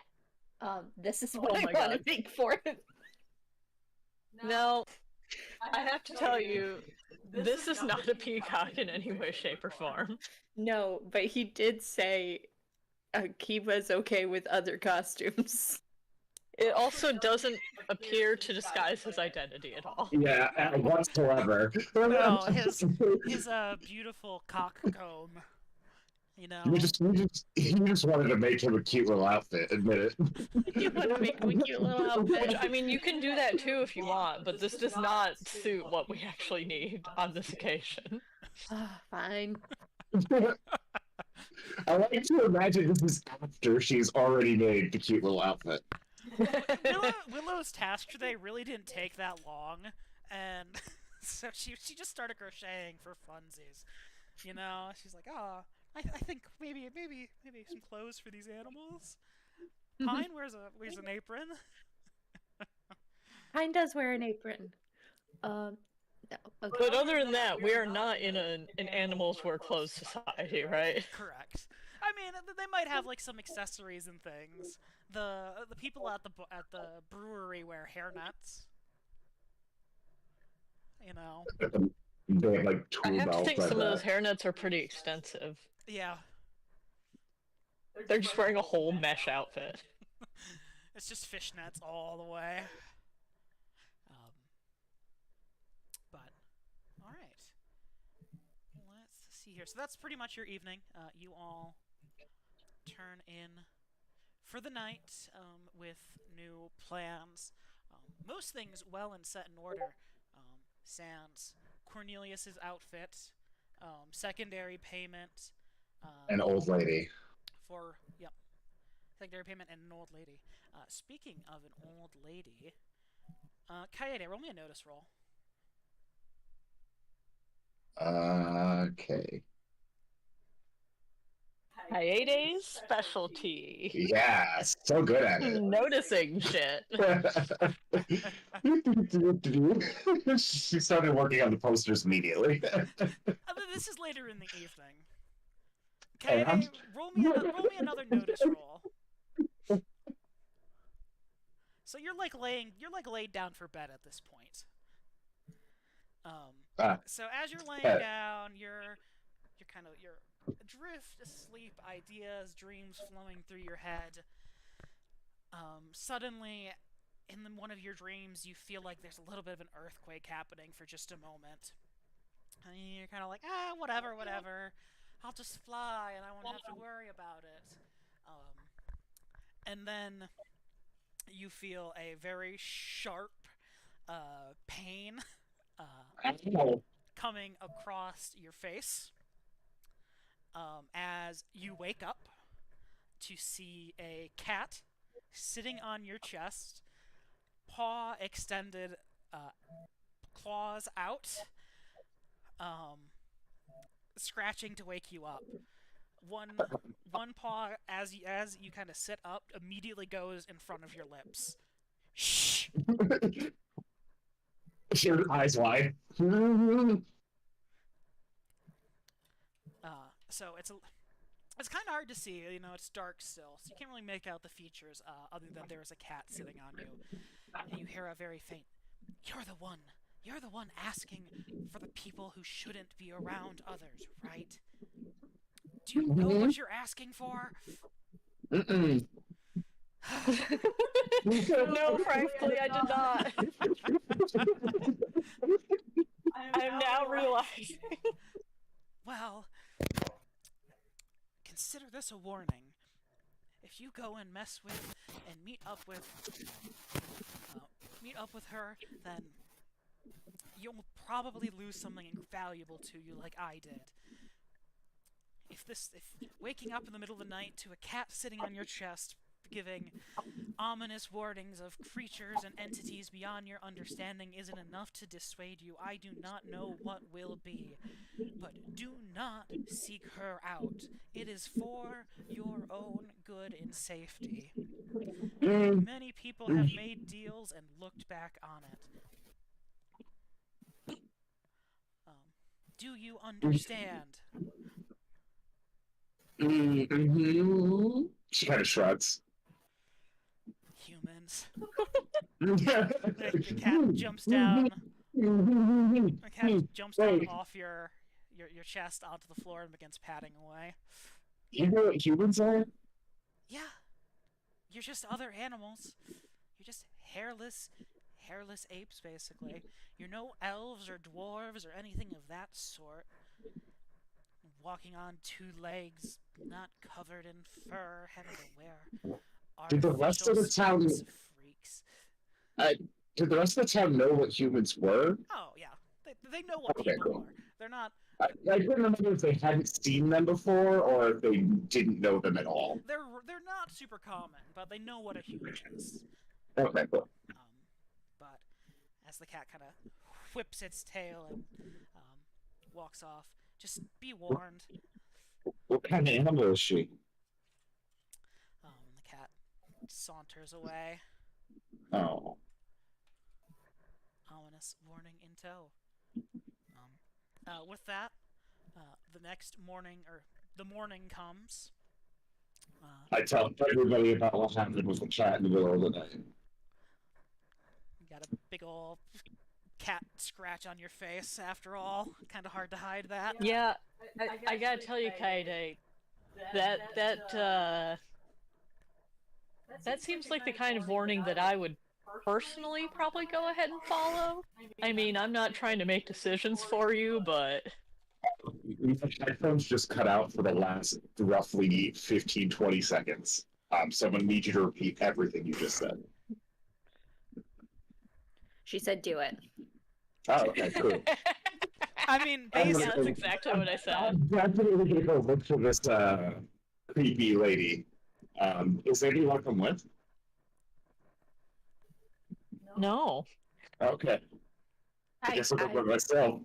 This is Oh what I my want to God. make for him. Now, I have to tell you, this is not a peacock in any way, shape, or form. No, but he did say Kiva's okay with other costumes. It also doesn't appear to disguise his identity at all. Yeah, whatsoever. No, his beautiful cock comb. You know. he just wanted to make him a cute little outfit. Admit it. You want to make him a cute little outfit? Which, I mean, you can do that too if you want, but this does not suit what we actually need on this occasion. Fine. I like to imagine this is after she's already made the cute little outfit. Willow's task today really didn't take that long, and so she just started crocheting for funsies. You know, she's like, oh, I think maybe some clothes for these animals. Pine wears an apron. Pine does wear an apron. No. Okay. But other than that, we are not in an animals wear clothes society, right? Correct. I mean, they might have like some accessories and things. The people at the brewery wear hairnets. You know. They have like I tool have to belts. think some of those hairnets are pretty extensive. Yeah. They're just wearing a whole mesh outfit. It's just fishnets all the way. But all right. Let's see here. So that's pretty much your evening. You all turn in for the night with new plans. Most things well and set in order. Sans Cornelius's outfit, secondary payment. An old lady. Secondary payment and an old lady. Speaking of an old lady, Kaede, roll me a notice roll. Okay. Kaede's specialty. Yeah, so good at it. Noticing shit. She started working on the posters immediately. This is later in the evening. Hey, Kaede, roll me another notice roll. So you're laid down for bed at this point. So as you're laying down, you're drift asleep, ideas, dreams flowing through your head. Suddenly, in one of your dreams, you feel like there's a little bit of an earthquake happening for just a moment. And you're kind of like, whatever. I'll just fly and I won't have to worry about it. And then you feel a very sharp pain coming across your face as you wake up to see a cat sitting on your chest, paw extended, claws out, scratching to wake you up. One paw, as you kind of sit up, immediately goes in front of your lips. Shh. Your eyes wide. So it's kind of hard to see. You know, it's dark still, so you can't really make out the features other than there is a cat sitting on you, and you hear a very faint, "You're the one. You're the one asking for the people who shouldn't be around others, right? Do you know what you're asking for?" Mm-mm. No, frankly, I did not. I'm now realizing. Well, consider this a warning. If you go and mess with and meet up with her, then you'll probably lose something valuable to you, like I did. If waking up in the middle of the night to a cat sitting on your chest, giving ominous warnings of creatures and entities beyond your understanding isn't enough to dissuade you, I do not know what will be. But do not seek her out. It is for your own good and safety. Many people have made deals and looked back on it. Do you understand? She kind of shrugs. Humans. The cat jumps down. The cat jumps down off your chest onto the floor and begins padding away. You know what humans are? Yeah. You're just other animals. You're just hairless apes, basically. You're no elves or dwarves or anything of that sort. Walking on two legs, not covered in fur, having to wear Did the rest of the town freaks. Did the rest of the town know what humans were? Oh yeah, they know what Okay, people cool. are. They're not. I couldn't remember if they hadn't seen them before or if they didn't know them at all. They're not super common, but they know what a human is. Okay, cool. But as the cat kind of whips its tail and walks off, just be warned. What kind of animal is she? And the cat saunters away. Oh. Ominous warning in tow. With that, the next morning, or the morning comes. I tell everybody about what happened with the cat in the middle of the night. You got a big ol' cat scratch on your face, after all. Kind of hard to hide that. Yeah, I gotta tell you, Kaede, that seems like the kind of warning that I would personally probably go ahead and follow. I mean, I'm not trying to make decisions for you, but My headphones just cut out for the last roughly 15-20 seconds. So I'm going to need you to repeat everything you just said. She said, "Do it." Oh, okay, cool. I mean, I'm yeah, basically, gonna- that's exactly what I said. I'm definitely going to go look for this creepy lady. Is there anyone come with? No. Okay. I guess I'll go by myself.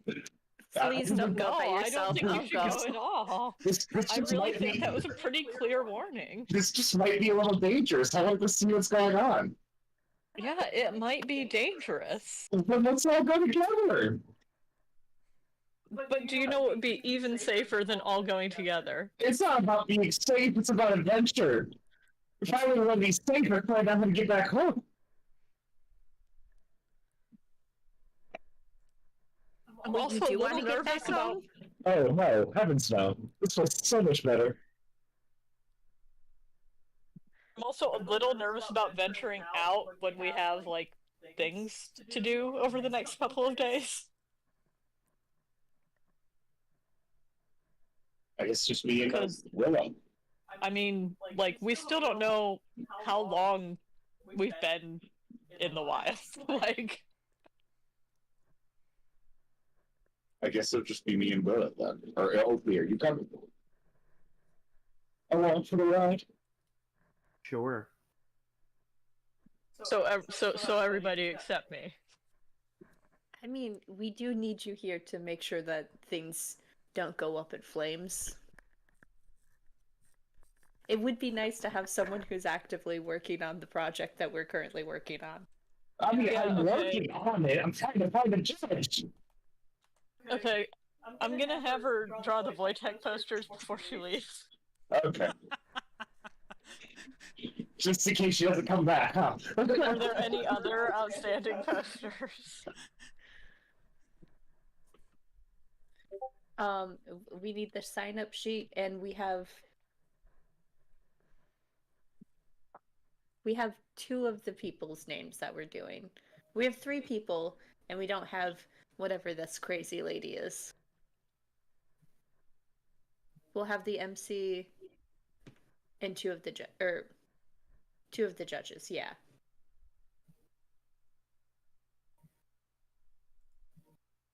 Please don't go No, by I don't yourself. think you I'll should go. go at all. This I just really might think be, that was a pretty clear warning. this just might be a little dangerous. I want to see what's going on. Yeah, it might be dangerous. Then let's all go together. But do you know what would be even safer than all going together? It's not about being safe, it's about adventure. If I were to be safe, I'd probably not going to get back home. I'm Wait, also you a do little want to get nervous back about. home? Oh, no, heavens no. This was so much better. I'm also a little nervous about venturing out when we have like things to do over the next couple of days. I guess just me and Because- Willow. I mean, like, we still don't know how long we've been in the wild. Like, I guess it'll just be me and Willow then. Or Opie, are you coming? Along for the ride? Sure. so everybody except me. I mean, we do need you here to make sure that things don't go up in flames. It would be nice to have someone who's actively working on the project that we're currently working on. I mean, Yeah, I'm okay. working on it. I'm trying to find a judge. Okay, I'm gonna have her draw the Wojtek posters before she leaves. Okay. Just in case she doesn't come back, huh? Are there any other outstanding posters? We need the sign-up sheet, and we have two of the people's names that we're doing. We have 3 people, and we don't have whatever this crazy lady is. We'll have the MC and 2 of the judges, yeah.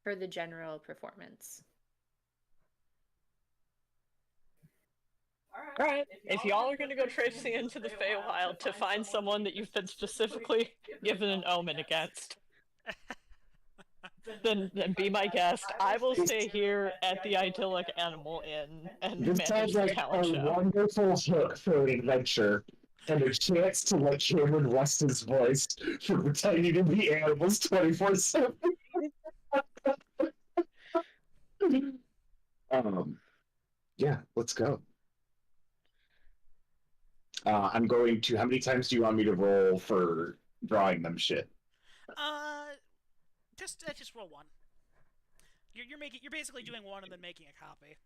For the general performance. Alright, if y'all are gonna go tracing into the Feywild to find someone that you've been specifically given an omen against, then be my guest. I will stay here at the idyllic Animal Inn and This manage sounds the like a talent show. wonderful hook for an adventure. And a chance to let Cameron rest his voice for pretending to be animals 24/7. Yeah, let's go. I'm going to. How many times do you want me to roll for drawing them shit? just roll one. You're basically doing one and then making a copy.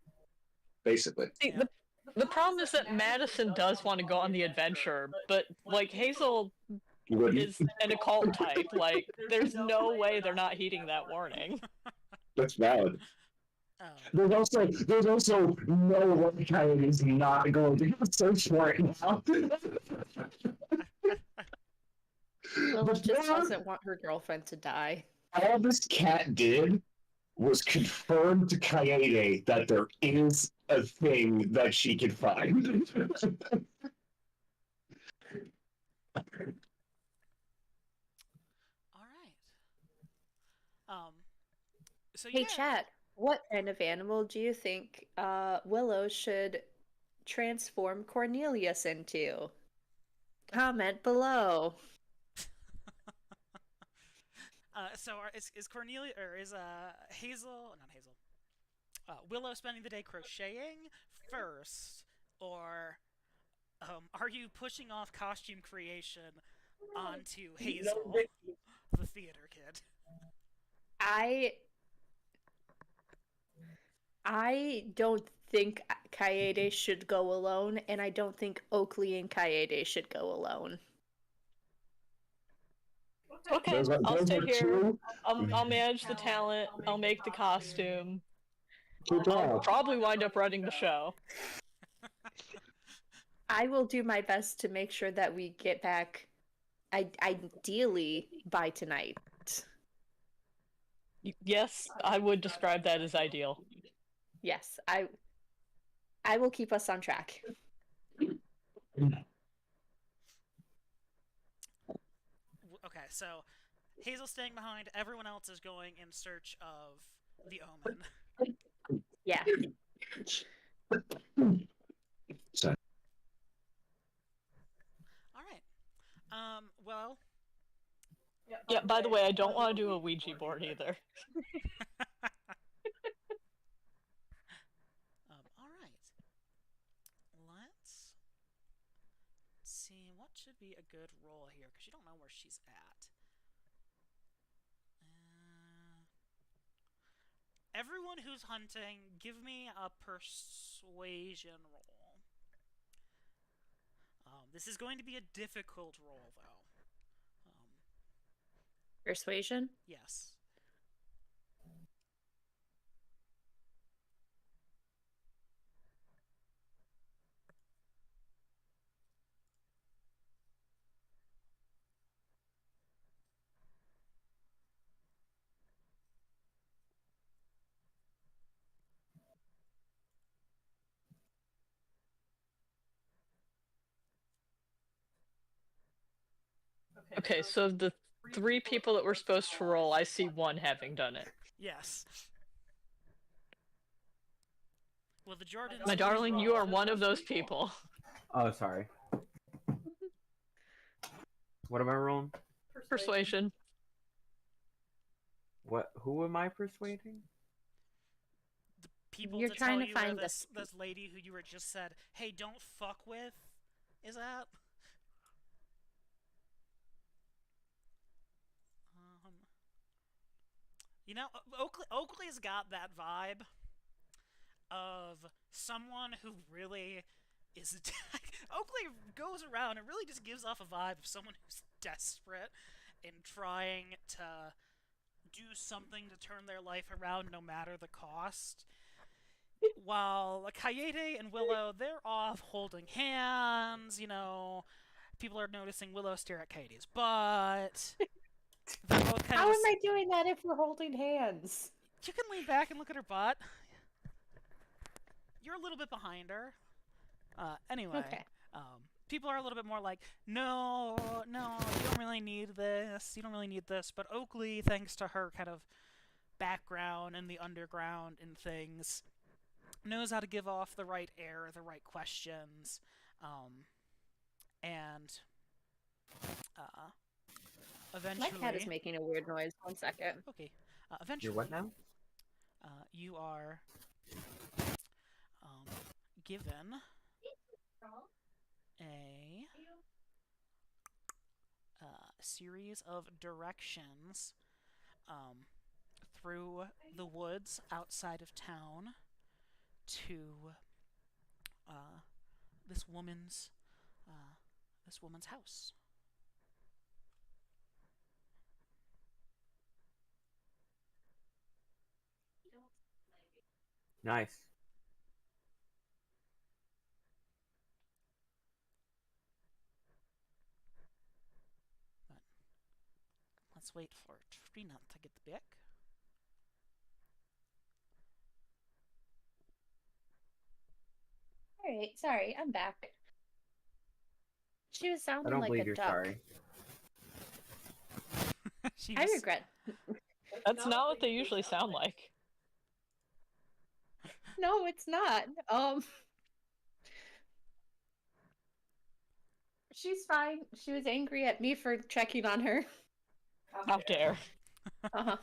Basically. See, the problem is that Madison does want to go on the adventure, but like Hazel Wouldn't. is an occult type. Like, there's no way they're not heeding that warning. That's valid. Oh. There's also no one Coyote is not going to search for it now. Lilith just Before- doesn't want her girlfriend to die. all this cat did was confirm to Coyote that there is a thing that she can find. All right. So Hey, yeah. chat. What kind of animal do you think Willow should transform Cornelius into? Comment below. Is Cornelia or is Hazel, not Hazel, Willow spending the day crocheting first, or are you pushing off costume creation onto Hazel, the theater kid? I don't think Kaede should go alone, and I don't think Oakley and Kaede should go alone. Okay, Those are, I'll those stay are here. two. I'll manage the talent. I'll make the costume. Good I'll job. probably wind up running the show. I will do my best to make sure that we get back, ideally, by tonight. Yes, I would describe that as ideal. Yes, I will keep us on track. Okay, so Hazel's staying behind. Everyone else is going in search of the Omen. Yeah. So, All right. Well. Yeah, by the way, I don't want to do a Ouija board either. All right. Let's see what should be a good roll here, because you don't know where she's at. Everyone who's hunting, give me a persuasion roll. This is going to be a difficult roll, though. Persuasion? Yes. Okay, so the 3 people that were supposed to roll, I see 1 having done it. Yes. Well, the Jordan. My darling, you are one of those people. Oh, sorry. What am I rolling? Persuasion. What? Who am I persuading? The people You're to trying tell to you where find this lady who you were just said, "Hey, don't fuck with," is at. You know, Oakley's got that vibe of someone who really is. Oakley goes around and really just gives off a vibe of someone who's desperate and trying to do something to turn their life around no matter the cost. While Kaede and Willow, they're off holding hands, you know. People are noticing Willow stare at Kaede's butt. They're both kind How of. am I doing that if we're holding hands? You can lean back and look at her butt. You're a little bit behind her. Anyway. Okay. People are a little bit more like, no, you don't really need this. You don't really need this. But Oakley, thanks to her kind of background in the underground and things, knows how to give off the right air, the right questions, and eventually. My cat is making a weird noise. 1 second. Okay. Eventually. You're what now? You are given a series of directions through the woods outside of town to this woman's house. Nice. Let's wait for Trina to get back. Alright, sorry, I'm back. She was I sounding don't like believe a you're duck. sorry. She I just- regret. That's not what they usually sound like. No, it's not. She's fine. She was angry at me for checking on her. How dare. Uh-huh.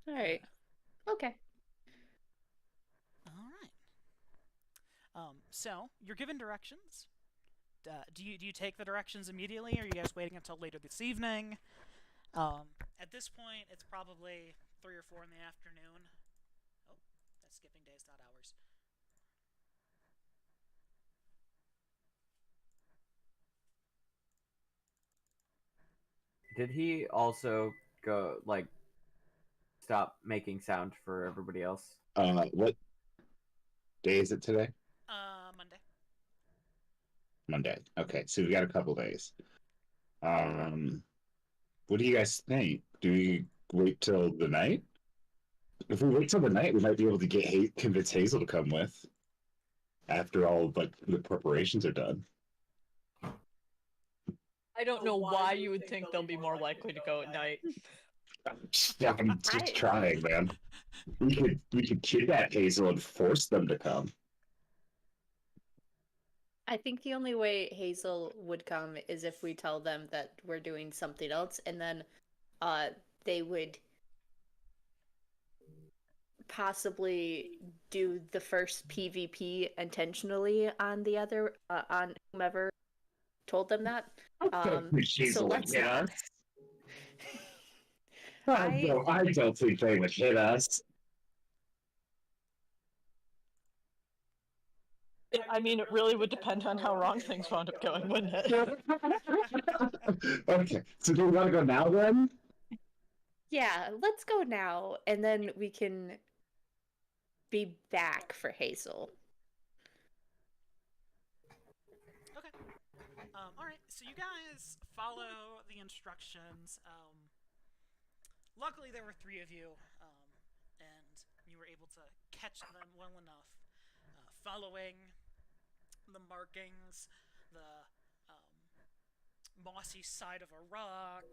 All right. Okay. All right. So you're given directions. Do you take the directions immediately, or are you guys waiting until later this evening? At this point, it's probably 3 or 4 in the afternoon. Oh, that's skipping days, not hours. Did he also go like stop making sound for everybody else? What day is it today? Monday. Monday. Okay, so we got a couple days. What do you guys think? Do we wait till the night? If we wait till the night, we might be able to convince Hazel to come with after all but the preparations are done. I don't know why you would think they'll be more likely to go at night. I'm just trying, man. We could kidnap Hazel and force them to come. I think the only way Hazel would come is if we tell them that we're doing something else, and then they would possibly do the first PvP intentionally on the other on whomever told them that. Hazel would let's hit not. us. I don't think they would hit us. I mean, it really would depend on how wrong things wound up going, wouldn't it? Okay, so do we want to go now then? Yeah, let's go now, and then we can be back for Hazel. Okay. All right. So you guys follow the instructions. Luckily, there were 3 of you, and you were able to catch them well enough. Following the markings, the mossy side of a rock,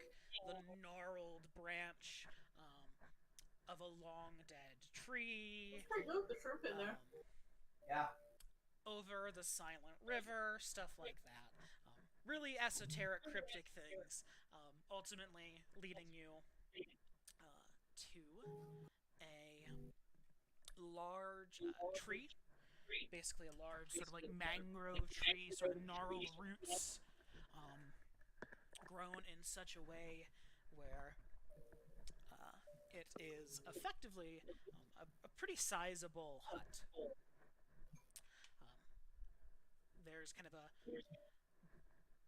the gnarled branch of a long dead tree. The shrimp in there. Yeah. Over the silent river, stuff like that. Really esoteric, cryptic things. Ultimately leading you to a large tree. Basically a large sort of like mangrove tree, sort of gnarled roots, grown in such a way where it is effectively a pretty sizable hut. There's kind of a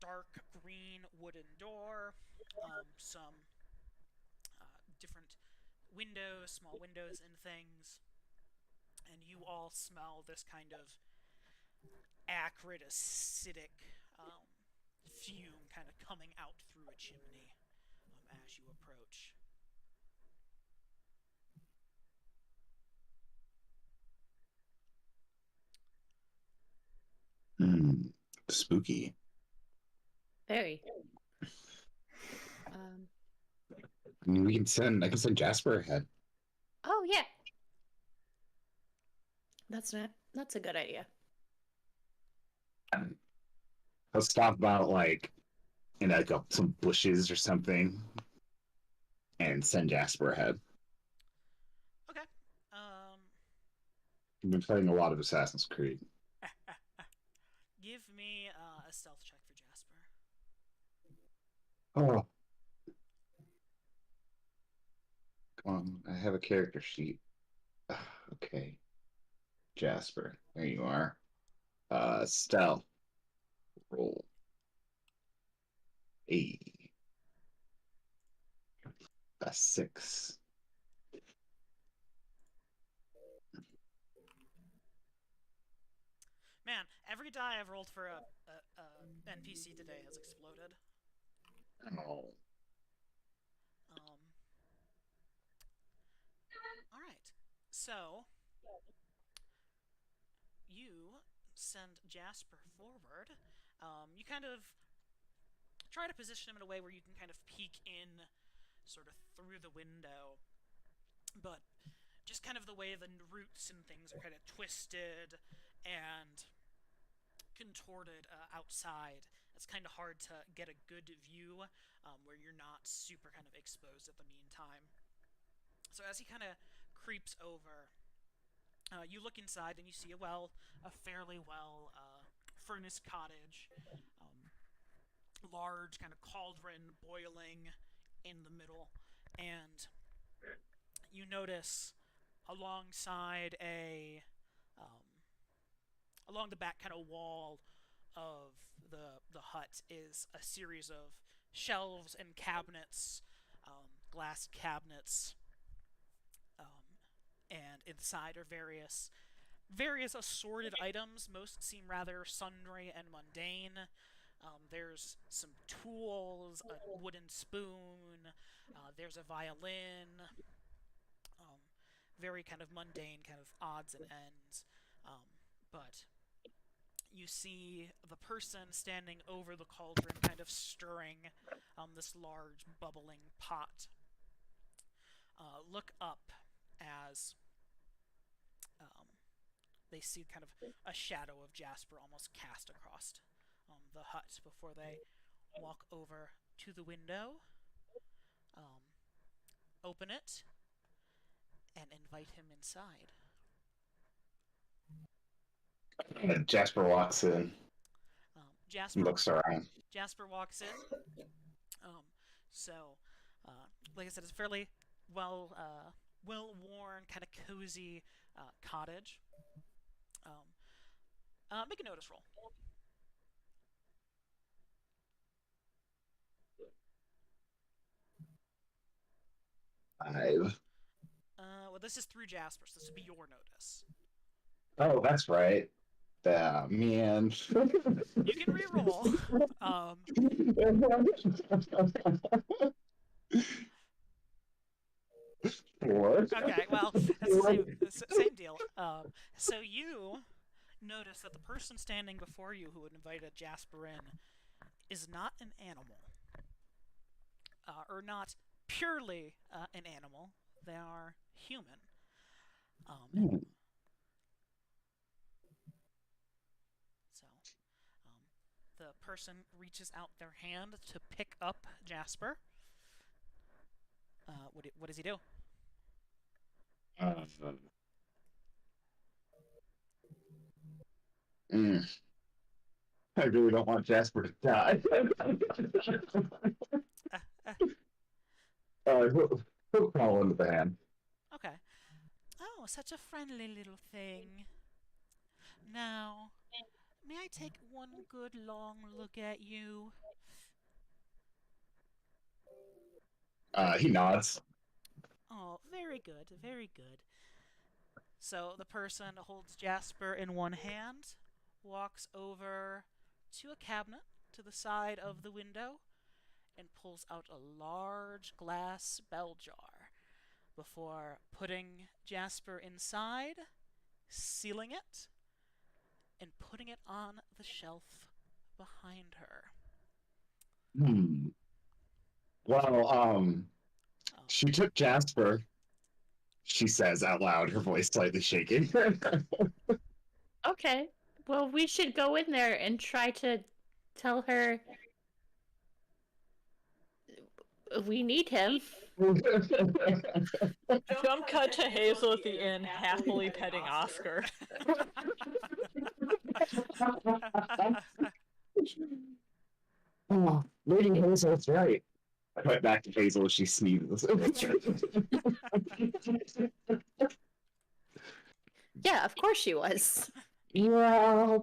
dark green wooden door, some different windows, small windows and things, and you all smell this kind of acrid, acidic fume kind of coming out through a chimney as you approach. Spooky. Very. I mean, I can send Jasper ahead. Oh yeah. That's a good idea. Let's talk about like in like some bushes or something, and send Jasper ahead. Okay. I've been playing a lot of Assassin's Creed. Give me a stealth check for Jasper. Oh. Come on, I have a character sheet. Okay. Jasper, there you are. Stealth. Roll. A 6. Man, every die I've rolled for a NPC today has exploded. Oh. All right. So you send Jasper forward. You kind of try to position him in a way where you can kind of peek in sort of through the window, but just kind of the way the roots and things are kind of twisted and contorted outside. It's kind of hard to get a good view where you're not super kind of exposed at the meantime. So as he kind of creeps over, you look inside and you see a fairly well furnished cottage, large kind of cauldron boiling in the middle, and you notice alongside along the back kind of wall of the hut is a series of shelves and cabinets, glass cabinets, and inside are various assorted items. Most seem rather sundry and mundane. There's some tools, a wooden spoon, there's a violin, very kind of mundane, kind of odds and ends. But you see the person standing over the cauldron kind of stirring this large bubbling pot. Look up as they see kind of a shadow of Jasper almost cast across the hut before they walk over to the window, open it, and invite him inside. Jasper walks in, Jasper looks around. Jasper walks in. Like I said, it's a fairly well-worn, kind of cozy cottage. Make a notice roll. 5. Well, this is through Jasper, so this would be your notice. Oh, that's right. Man. You can re-roll. Four. Okay, well, that's the same deal. So you notice that the person standing before you who had invited Jasper in is not an animal. Or not purely an animal. They are human. So, the person reaches out their hand to pick up Jasper. What does he do? I really don't want Jasper to die. He'll crawl into the hand. Okay. Oh, such a friendly little thing. Now, may I take one good long look at you? He nods. Oh, very good, very good. So the person holds Jasper in one hand, walks over to a cabinet to the side of the window, and pulls out a large glass bell jar before putting Jasper inside, sealing it, and putting it on the shelf behind her. Well, she took Jasper, she says out loud, her voice slightly shaking. Okay. Well, we should go in there and try to tell her we need him. Jump cut to Hazel at the inn, happily petting Oscar. Oh, Lady Hazel's right. I went back to Hazel as she sneezes. Yeah, of course she was. Yeah,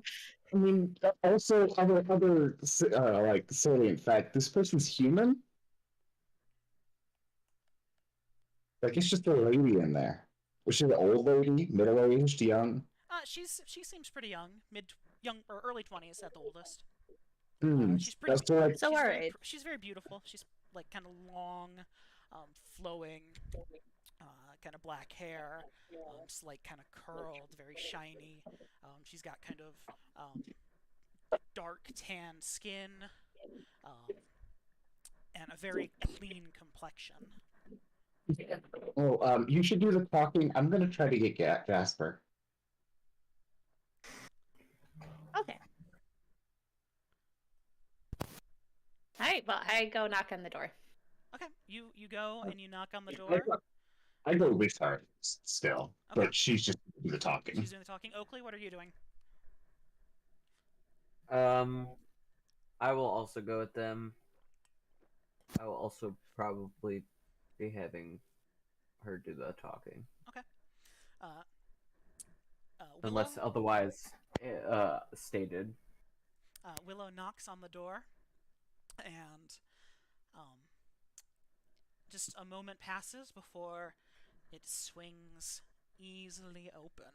I mean, also other like salient fact. This person's human. Like it's just a lady in there. Was she an old lady, middle-aged, young? She seems pretty young, young or early 20s at the oldest. Hmm. She's pretty. That's like, So alright. She's very beautiful. She's like kind of long, flowing, kind of black hair, slight kind of curled, very shiny. She's got kind of dark tan skin, and a very clean complexion. Oh, you should do the talking. I'm gonna try to get Jasper. Okay. All right. Well, I go knock on the door. Okay, you go and you knock on the I door. go- I go with her still, Okay. but she's just doing the talking. She's doing the talking. Oakley, what are you doing? I will also go with them. I will also probably be having her do the talking. Willow? Unless otherwise stated. Willow knocks on the door, and just a moment passes before it swings easily open.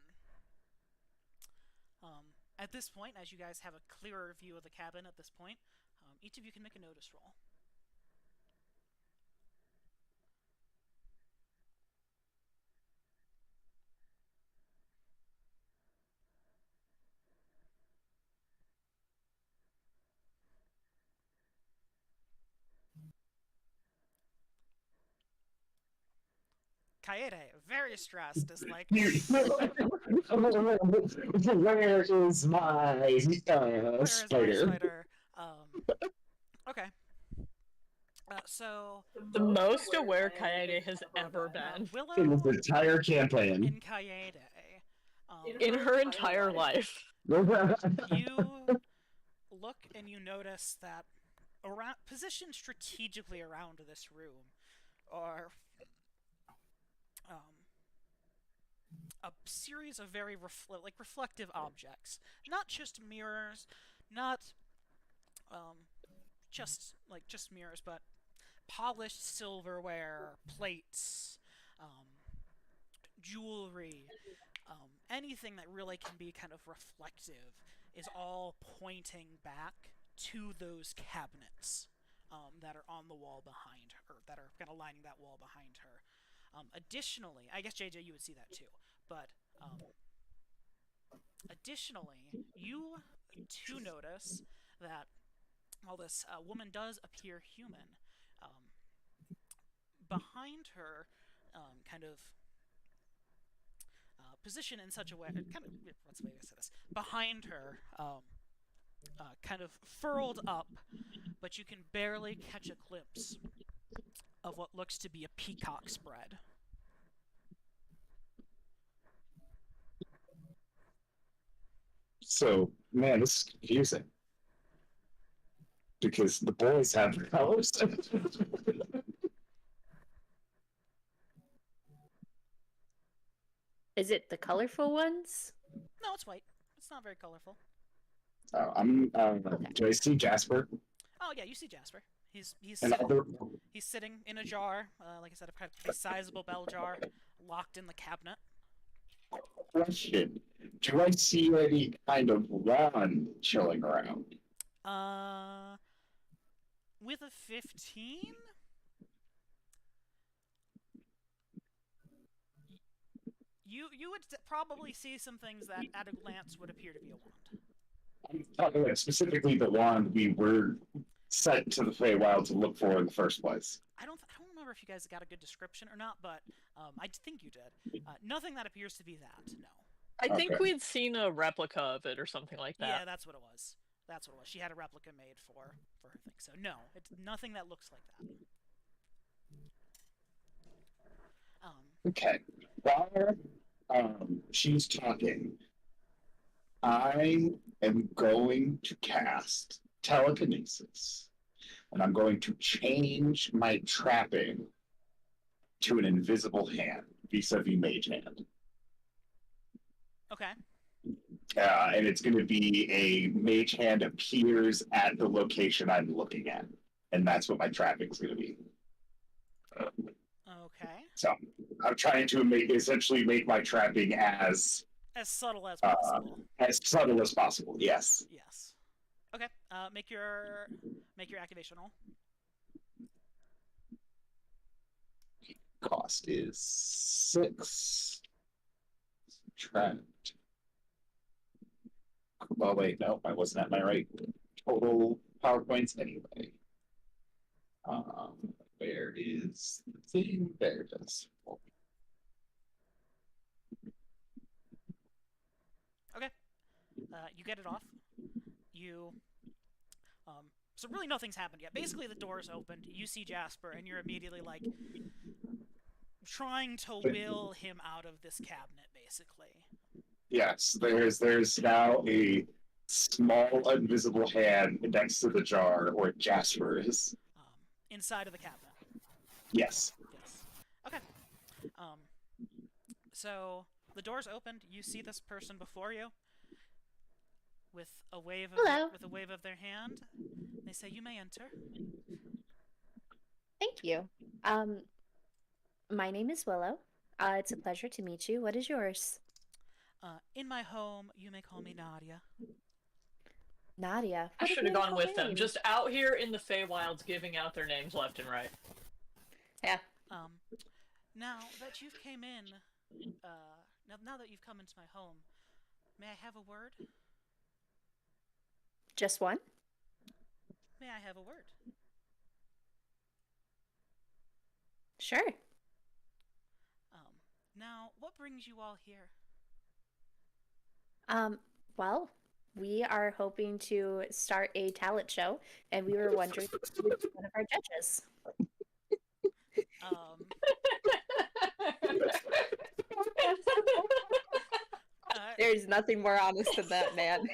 At this point, as you guys have a clearer view of the cabin at this point, each of you can make a notice roll. Kaede, very stressed, is like, Where is my where is my spider? spider? Okay. So The most aware Kaede has ever been Willow In this entire campaign. and Kaede, in her entire life. you look and you notice that positioned strategically around this room are a series of very reflective objects. Not just mirrors, not just mirrors, but polished silverware, plates, jewelry, anything that really can be kind of reflective is all pointing back to those cabinets that are on the wall behind her, that are kind of lining that wall behind her. Additionally, I guess JJ, you would see that too, but additionally, you too notice that while this woman does appear human, behind her, kind of position in such a way, kind of, what's the way to say this? Behind her, kind of furled up, but you can barely catch a glimpse of what looks to be a peacock spread. So, man, this is confusing. Because the boys have colors. Is it the colorful ones? No, it's white. It's not very colorful. Do I see Jasper? Oh yeah, you see Jasper. He's And other... he's sitting in a jar, like I said, a sizable bell jar, locked in the cabinet. Question. Do I see any kind of wand chilling around? With a 15, you would probably see some things that at a glance would appear to be a wand. I'm talking about specifically the wand we were sent to the Feywild to look for in the first place. I don't remember if you guys got a good description or not, but I think you did. Nothing that appears to be that. No. I think Okay. we'd seen a replica of it or something like that. Yeah, that's what it was. That's what it was. She had a replica made for her thing. So no, it's nothing that looks like that. Okay. While she's talking, I am going to cast telekinesis, and I'm going to change my trapping to an invisible hand, vis-a-vis mage hand. Okay. And it's going to be a mage hand appears at the location I'm looking at, and that's what my trapping is going to be. Okay. So I'm trying to essentially make my trapping as subtle as possible. as subtle as possible. Yes. Yes. Okay. Make your activation roll. Cost is 6. Subtract. Oh wait, no, I wasn't at my right total PowerPoints anyway. Where is the thing? There it is. Okay. You get it off. You so really nothing's happened yet. Basically the door's opened, you see Jasper, and you're immediately like trying to will him out of this cabinet, basically. Yes, there's now a small invisible hand next to the jar where Jasper is. Inside of the cabinet. Yes. Yes. Okay. So the door's opened. You see this person before you. With a wave of Hello. with a wave of their hand, they say, "You may enter." Thank you. My name is Willow. It's a pleasure to meet you. What is yours? In my home, you may call me Nadia. Nadia. I What a should have gone beautiful with them. name. Just out here in the Feywilds giving out their names left and right. Yeah. Now that you've came in, now that you've come into my home, may I have a word? Just one? May I have a word? Sure. Now, what brings you all here? Well, we are hoping to start a talent show, and we were wondering if you would be one of our judges. There's nothing more honest than that, man.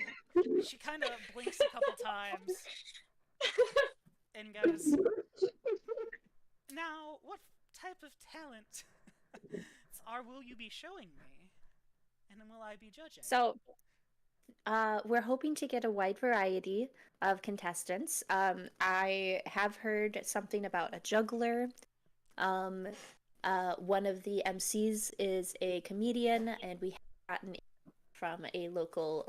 She kind of blinks a couple times and goes, "Now, what type of talent will you be showing me? And then will I be judging?" So, we're hoping to get a wide variety of contestants. I have heard something about a juggler. One of the MCs is a comedian, and we have gotten from a local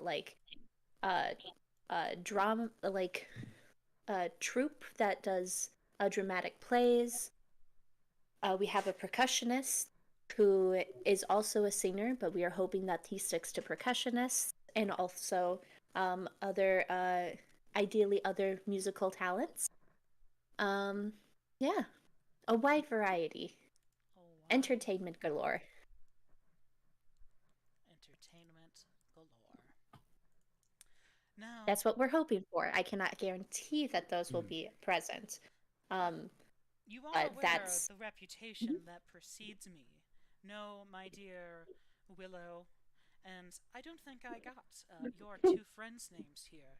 drama troupe that does dramatic plays. We have a percussionist who is also a singer, but we are hoping that he sticks to percussionists, and also ideally other musical talents. Yeah, a wide variety. Oh, wow. Entertainment galore. Entertainment galore. Now, That's what we're hoping for. I cannot guarantee that those will be present. You are but aware that's- of the reputation that precedes me. No, my dear Willow, and I don't think I got your two friends' names here.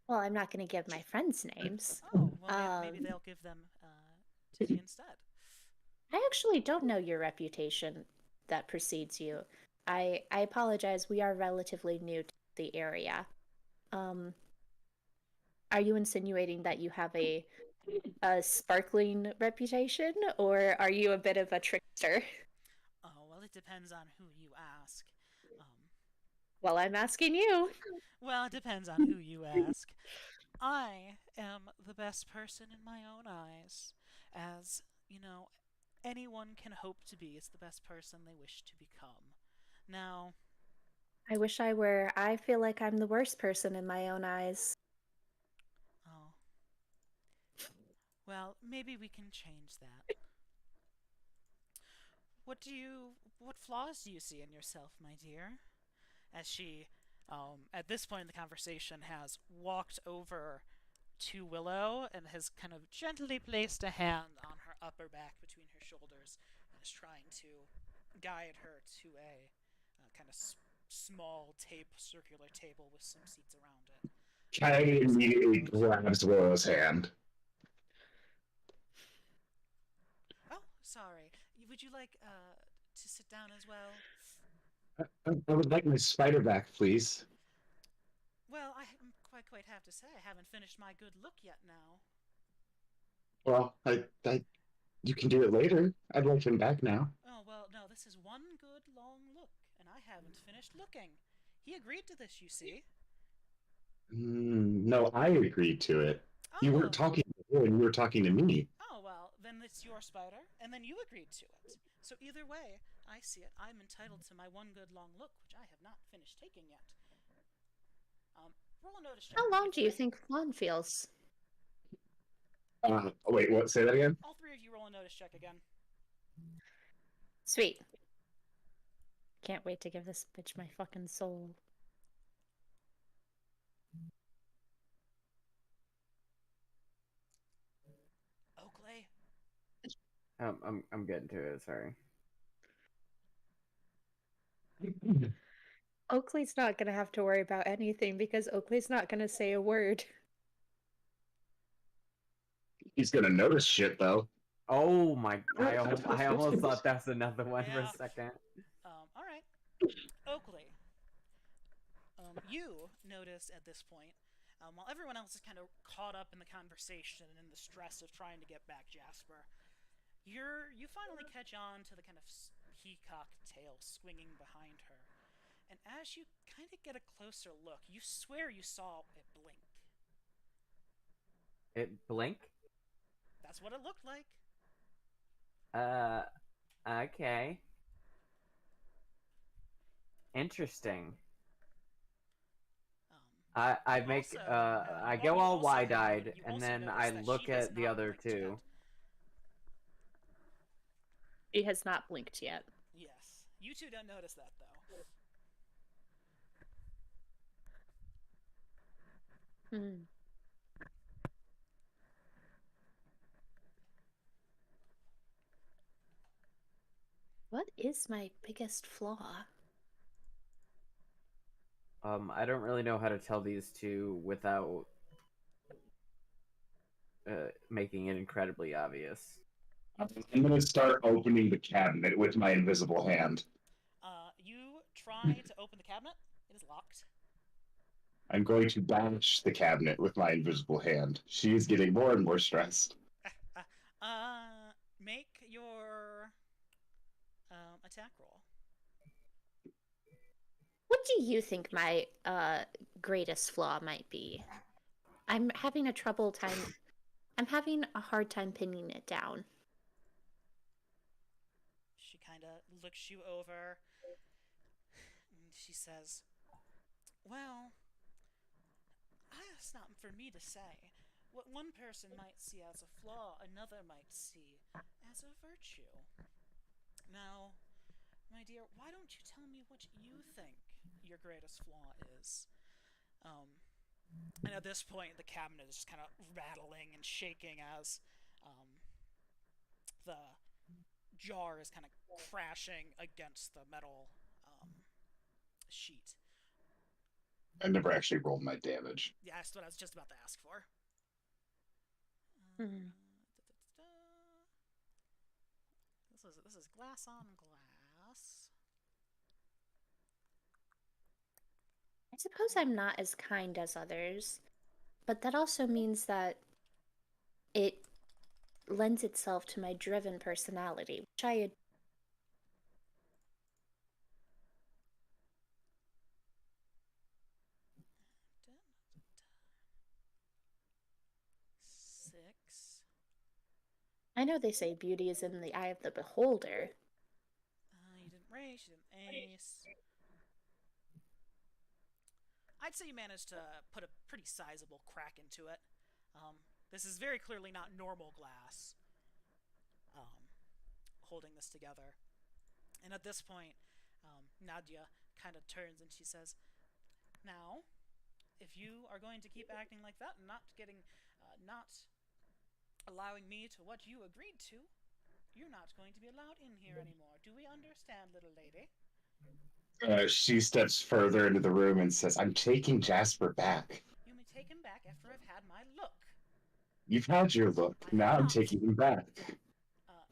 Well, I'm not going to give my friends names. Oh, well, maybe they'll give them to me instead. I actually don't know your reputation that precedes you. I apologize. We are relatively new to the area. Are you insinuating that you have a sparkling reputation, or are you a bit of a trickster? Oh, well, it depends on who you ask. Well, I'm asking you. Well, it depends on who you ask. I am the best person in my own eyes, as, anyone can hope to be is the best person they wish to become. Now, I wish I were. I feel like I'm the worst person in my own eyes. oh, well, maybe we can change that. What flaws do you see in yourself, my dear? As she, at this point in the conversation, has walked over to Willow and has kind of gently placed a hand on her upper back between her shoulders and is trying to guide her to a kind of small circular table with some seats around it. Coyote immediately grabs Willow's hand. Oh, sorry. Would you like to sit down as well? I would like my spider back, please. Well, I quite have to say I haven't finished my good look yet now. Well, you can do it later. I'd like him back now. Oh, well, no, this is one good long look, and I haven't finished looking. He agreed to this, you see. No, I agreed to it. Oh, You weren't talking to her, and you were talking to me. Oh, well, then it's your spider, and then you agreed to it. So either way, I see it. I'm entitled to my one good long look, which I have not finished taking yet. Roll a notice check. How long do you think Flan feels? Wait, what? Say that again? All three of you roll a notice check again. Sweet. Can't wait to give this bitch my fucking soul. Oakley. I'm getting to it. Sorry. Oakley's not gonna have to worry about anything because Oakley's not gonna say a word. He's gonna notice shit though. Oh my! I almost thought that's another one for Yeah. a second. All right. Oakley. You notice at this point, while everyone else is kind of caught up in the conversation and in the stress of trying to get back Jasper, you finally catch on to the kind of peacock tail swinging behind her. And as you kind of get a closer look, you swear you saw it blink. It blink. That's what it looked like. Okay. Interesting. I make I go you all also wide-eyed, you and also then notice I that look she has at the not other blinked two. yet. She has not blinked yet. Yes. You two don't notice that, though. Hmm. What is my biggest flaw? I don't really know how to tell these two without making it incredibly obvious. I'm gonna start opening the cabinet with my invisible hand. You try to open the cabinet. It is locked. I'm going to bash the cabinet with my invisible hand. She is getting more and more stressed. Make your attack roll. What do you think my greatest flaw might be? I'm having a hard time pinning it down. She kind of looks you over. And she says, "Well, it's not for me to say. What one person might see as a flaw, another might see as a virtue. Now, my dear, why don't you tell me what you think your greatest flaw is?" And at this point, the cabinet is just kind of rattling and shaking as the jar is kind of crashing against the metal sheet. I never actually rolled my damage. Yeah, that's what I was just about to ask for. Hmm. This is glass on glass. I suppose I'm not as kind as others, but that also means that it lends itself to my driven personality, which I 6. I know they say beauty is in the eye of the beholder. You didn't raise, you didn't ace. I'd say you managed to put a pretty sizable crack into it. This is very clearly not normal glass holding this together. And at this point, Nadia kind of turns and she says, "Now, if you are going to keep acting like that and not allowing me to what you agreed to, you're not going to be allowed in here anymore. Do we understand, little lady?" She steps further into the room and says, "I'm taking Jasper back." "You may take him back after I've had my look. You've had your look. Now I'm taking him back.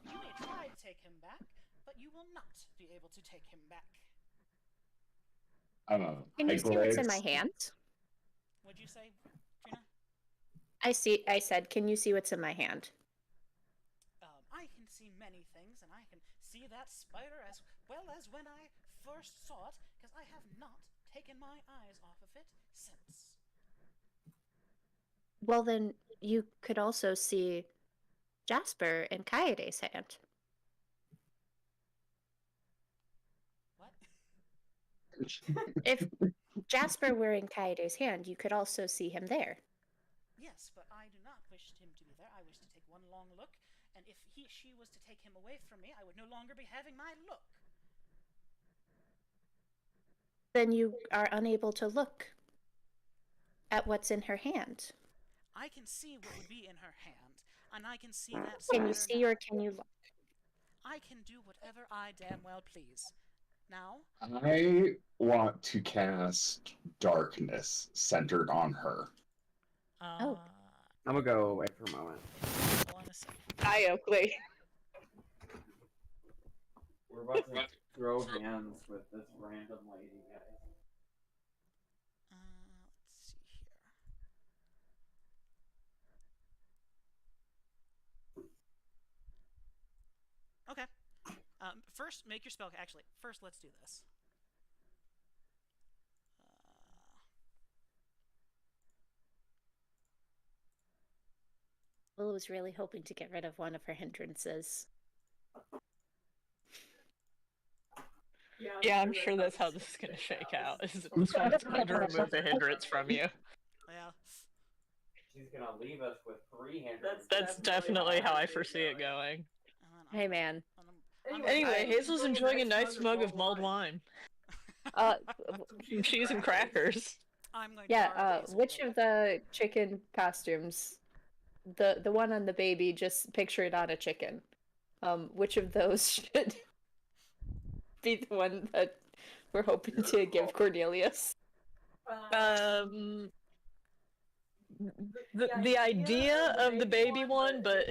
You may try to take him back, but you will not be able to take him back." Can you see what's in my hand? What'd you say, Trina? I said, can you see what's in my hand? I can see many things, and I can see that spider as well as when I first saw it, because I have not taken my eyes off of it since. Well, then you could also see Jasper in Kaede's hand. What? If Jasper were in Kaede's hand, you could also see him there. Yes, but I do not wish him to be there. I wish to take one long look, and if she was to take him away from me, I would no longer be having my look. Then you are unable to look at what's in her hand. I can see what would be in her hand, and I can see that Can you better see now. or can you look? I can do whatever I damn well please. Now, I want to cast darkness centered on her. Oh. I'm gonna go away for a moment. hold on a second. Hi, Oakley. We're about to throw hands with this random lady, guys. Let's see here. Okay. First, make your spell. Actually, first, let's do this. Will was really hoping to get rid of one of her hindrances. Yeah, I'm sure that's how this is gonna shake out. Is this one's going to remove a hindrance from you? Yeah. She's gonna leave us with 3 hindrances. That's definitely how I foresee it going. Hey, man. Anyway, Hazel's enjoying a nice mug of mulled wine. Cheese and crackers. I'm going to Yeah, guard Hazel which away. of the chicken costumes? The one on the baby, just picture it on a chicken. Which of those should be the one that we're hoping to give Cornelius? The idea of the baby one, but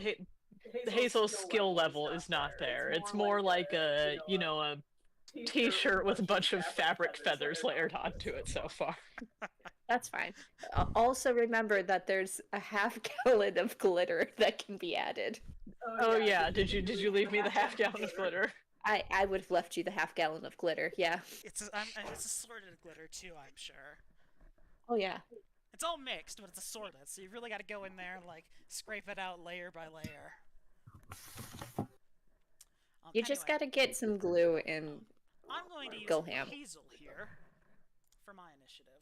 Hazel's skill level is not there. It's more like a t-shirt with a bunch of fabric feathers layered onto it so far. That's fine. Also remember that there's a half gallon of glitter that can be added. Oh yeah, did you leave me the half gallon of glitter? I would have left you the half gallon of glitter, yeah. It's assorted glitter too, I'm sure. Oh yeah. It's all mixed, but it's assorted, so you really got to go in there and like scrape it out layer by layer. You just gotta get some glue and I'm going to use go ham. Hazel here for my initiative.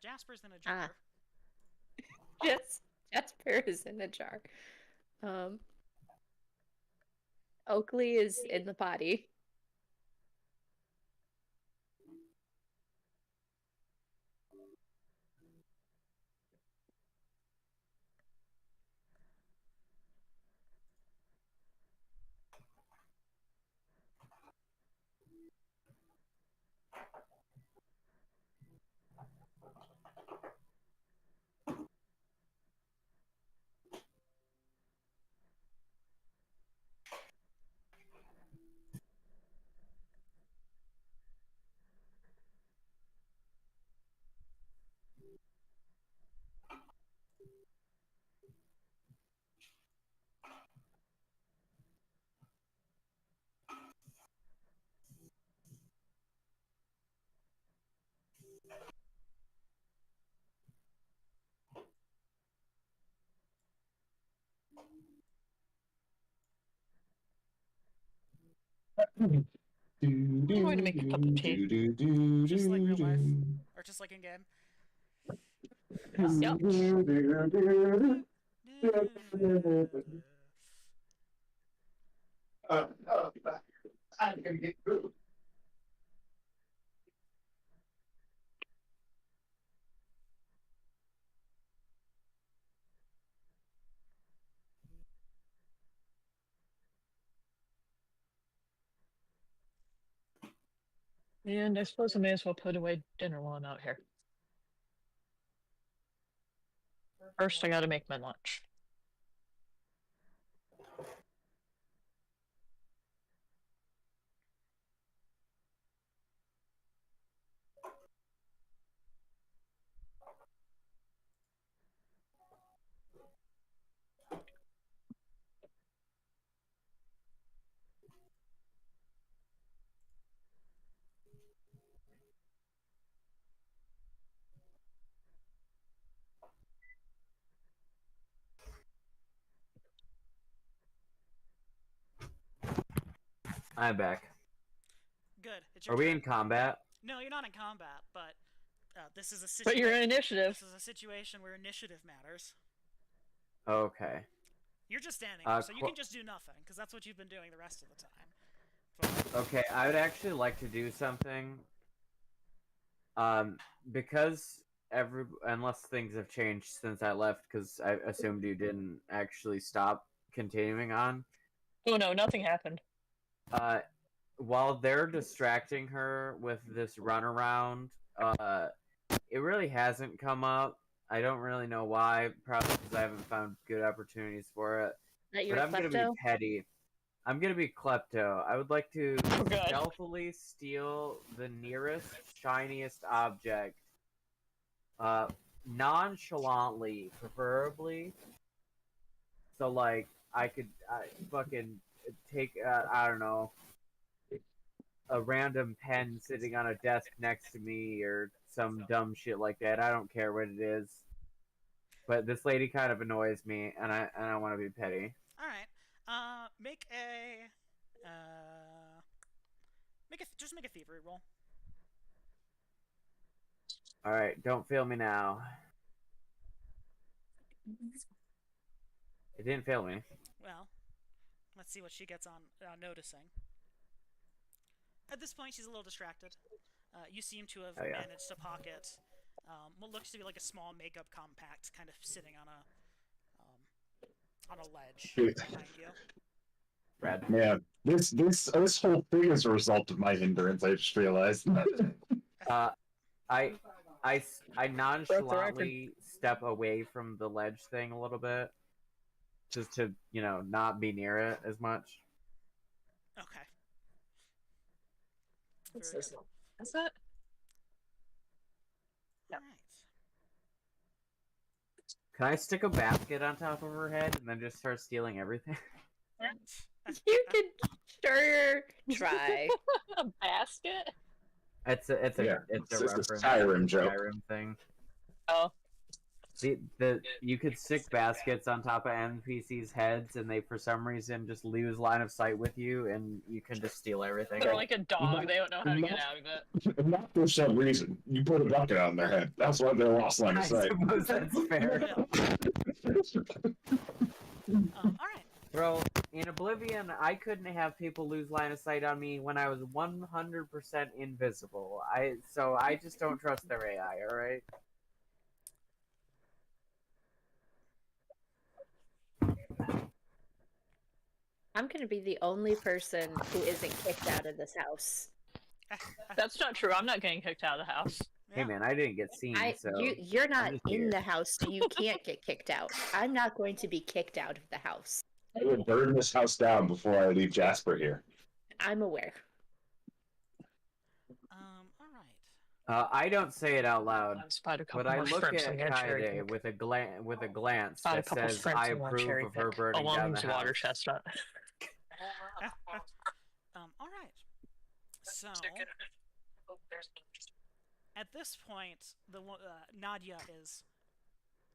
Jasper's in a jar. Yes, Jasper is in a jar. Oakley is in the potty. I'm going to make a cup of tea. Just like real life, or just like in game. Yep. I'm gonna get food. And I suppose I may as well put away dinner while I'm out here. First, I gotta make my lunch. I'm back. Good. It's your Are we turn. in combat? No, you're not in combat, but this is a But situation. you're in initiative. This is a situation where initiative matters. Okay. You're just standing there, so you Qu- can just do nothing, because that's what you've been doing the rest of the time. But, Okay, I would actually like to do something. Because unless things have changed since I left, because I assumed you didn't actually stop continuing on. Oh no, nothing happened. While they're distracting her with this runaround, it really hasn't come up. I don't really know why. Probably because I haven't found good opportunities for it. That you're But I'm gonna be klepto? petty. I'm gonna be klepto. I would like to Good. stealthily steal the nearest, shiniest object. Nonchalantly, preferably. So, like, I could fucking take, I don't know, a random pen sitting on a desk next to me or some dumb shit like that. I don't care what it is. But this lady kind of annoys me, and I want to be petty. all right. Just make a thievery roll. All right, don't fail me now. It didn't fail me. Well, let's see what she gets on noticing. At this point, she's a little distracted. You seem to have Oh, yeah. managed to pocket what looks to be like a small makeup compact, kind of sitting on a ledge behind you. Brad. Man, this whole thing is a result of my hindrance. I just realized. I nonchalantly step away from the ledge thing a little bit, just to not be near it as much. Okay. What's Very this? good. Is that? All right. Can I stick a basket on top of her head and then just start stealing everything? You could sure try. A basket? It's a Yeah, it's it's a just a reference Skyrim to the joke. Skyrim thing. Oh. You could stick baskets on top of NPCs' heads, and they for some reason just lose line of sight with you, and you can just steal everything. They're like a dog. They don't know how to get out of it. Not for some reason. You put a bucket on their head. That's why they're lost line I of sight. suppose that's fair. All right. Bro, in Oblivion, I couldn't have people lose line of sight on me when I was 100% invisible. So I just don't trust their AI, alright? I'm gonna be the only person who isn't kicked out of this house. That's not true. I'm not getting kicked out of the house. Hey man, I didn't get seen, so... You're not just in here. the house, so you can't get kicked out. I'm not going to be kicked out of the house. I would burn this house down before I leave Jasper here. I'm aware. All right. I don't say it out loud, Let's find a couple but I more look shrimps at and get a cherry Kaede cake. with a glance Find a that couple says, shrimps I and one approve cherry of her cake, burning along down with the water house. chestnut. All right. So at this point, Nadia is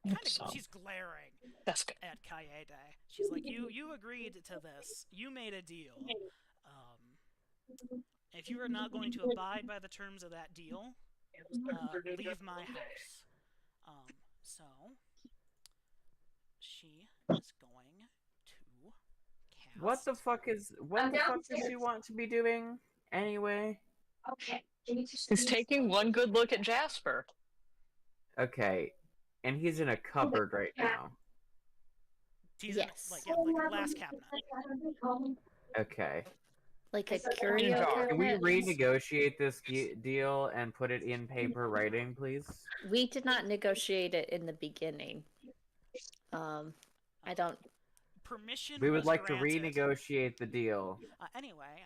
kind of she's glaring That's good. at Kaede. She's like, "You agreed to this. You made a deal. If you are not going to abide by the terms of that deal, leave my house." So she is going to cast. What the fuck does she want to be doing, anyway? He's taking one good look at Jasper. Okay, and he's in a cupboard right now. He's Yes. like a glass cabinet. Okay. Like a In a curio jar. Can we cabinet? renegotiate this deal and put it in paper writing, please? We did not negotiate it in the beginning. I don't. Permission. We would was like to granted. renegotiate the deal. Anyway,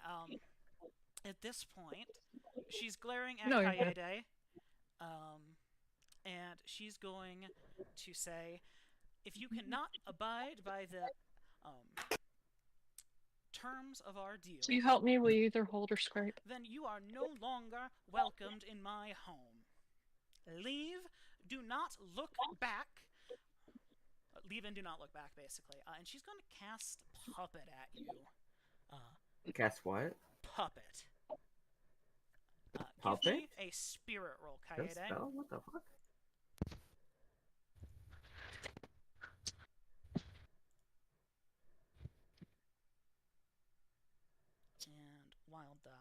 at this point, she's glaring at No, you're good. Kaede, and she's going to say, "If you cannot abide by the terms of our deal, Will you help me? Will you either hold or scrape? then you are no longer welcomed in my home. Leave. Do not look back. Leave and do not look back, basically. And she's going to cast Puppet at you. Guess what? Puppet. puppet? me a spirit roll, This Kaede. spell? What the fuck? And wild die.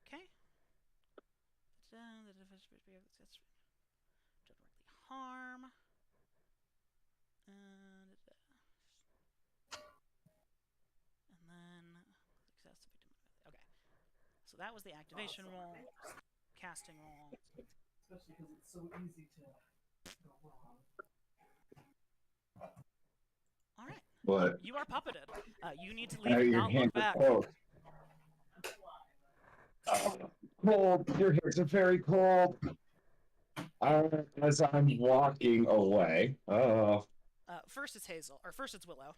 Okay. Directly harm. And then success. Okay. So that was the activation roll, casting roll. Especially because it's so easy to go wrong. All right. What? You are puppeted. You need to Now leave and your not hands look are back. cold. Cold. Your hands are very cold. As I'm walking away. First it's Hazel, or first it's Willow.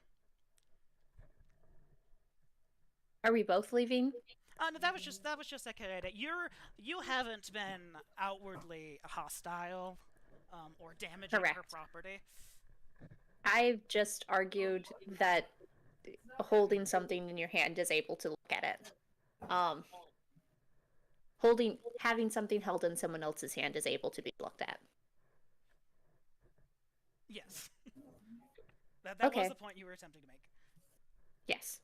Are we both leaving? No, that was just Kaede. You haven't been outwardly hostile, or damaging her Correct. property. I've just argued that holding something in your hand is able to look at it. Having something held in someone else's hand is able to be looked at. Yes. that Okay. was the point you were attempting to make. Yes.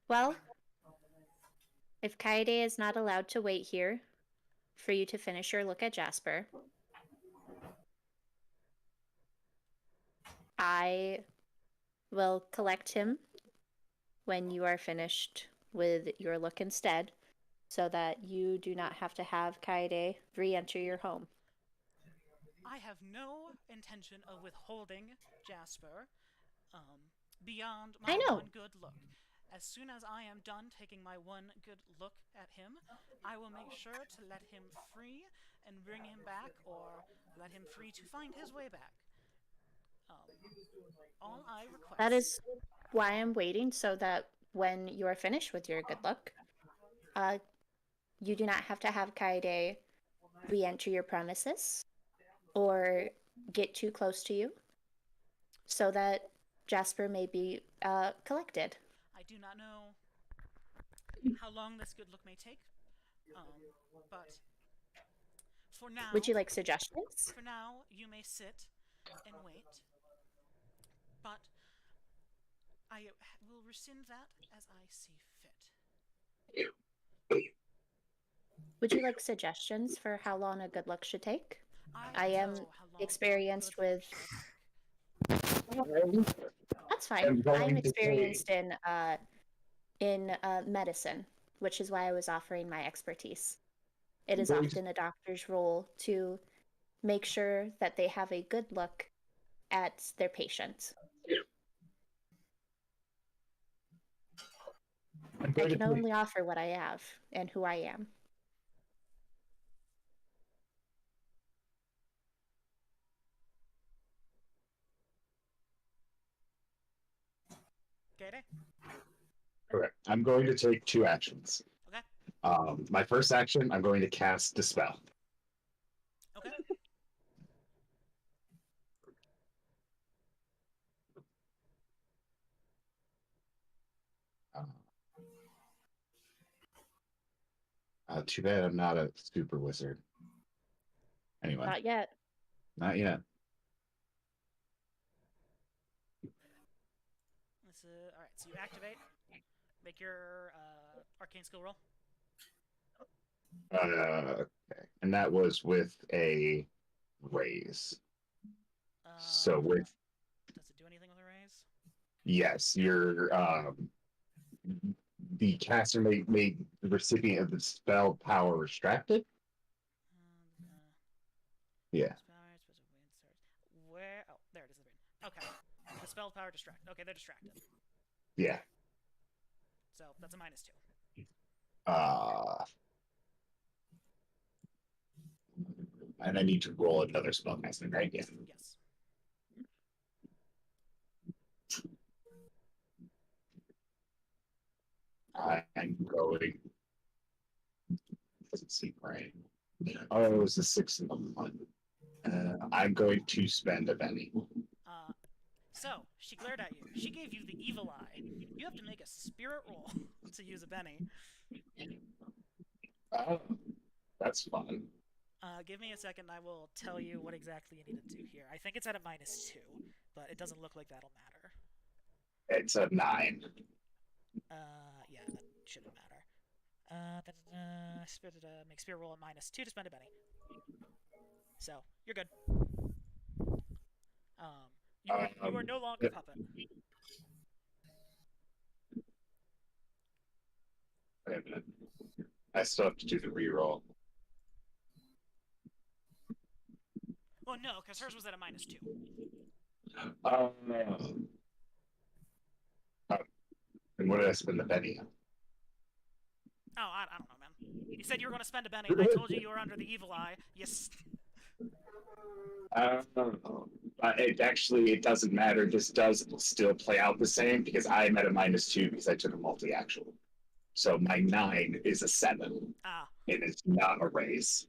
Well, if Kaede is not allowed to wait here for you to finish your look at Jasper, I will collect him when you are finished with your look instead, so that you do not have to have Kaede re-enter your home. I have no intention of withholding Jasper beyond I my know. one good look. As soon as I am done taking my one good look at him, I will make sure to let him free and bring him back, or let him free to find his way back. All I request... That is why I'm waiting, so that when you are finished with your good look, you do not have to have Kaede re-enter your premises or get too close to you, so that Jasper may be collected. I do not know how long this good look may take, but for now... Would you like suggestions? For now, you may sit and wait, but I will rescind that as I see fit. Would you like suggestions for how long a good look should take? I am know how long experienced good luck with... should take. That's fine. I'm going I'm to say- experienced in medicine, which is why I was offering my expertise. It is going to- often a doctor's role to make sure that they have a good look at their patients. I'm I going to can take- only offer what I have and who I am. Kaede? Correct. I'm going to take 2 actions. Okay. My first action, I'm going to cast Dispel. Okay. Too bad I'm not a super wizard. Anyway, Not yet. not yet. All right, so you activate. Make your arcane skill roll. Okay. And that was with a raise. So with Does it do anything with a raise? yes, your the caster may make the recipient of the spell power restricted. Yeah. Where? Oh, there it is. Okay. The spell power distract. Okay, they're distracted. Yeah. So that's a -2. And I need to roll another spell casting, right? Yeah. Yes. I'm going. Doesn't seem right. Oh, it was a 6 and a 1. I'm going to spend a penny. So, she glared at you. She gave you the evil eye. You have to make a spirit roll to use a Benny. Oh, that's fun. Give me a second, I will tell you what exactly you need to do here. I think it's at a -2, but it doesn't look like that'll matter. It's a 9. Yeah, that shouldn't matter. Make spirit roll at -2 to spend a Benny. So, you're good. You are no longer puppet. Wait a minute. I still have to do the reroll. Well, no, because hers was at a -2. And what did I spend the penny? Oh, I don't know, man. You said you were going to spend a Benny, and I told you you were under the evil eye. Yes. It doesn't matter. This does still play out the same because I'm at a -2 because I took a multi-actual. So my 9 is a 7. Ah. And it's not a raise.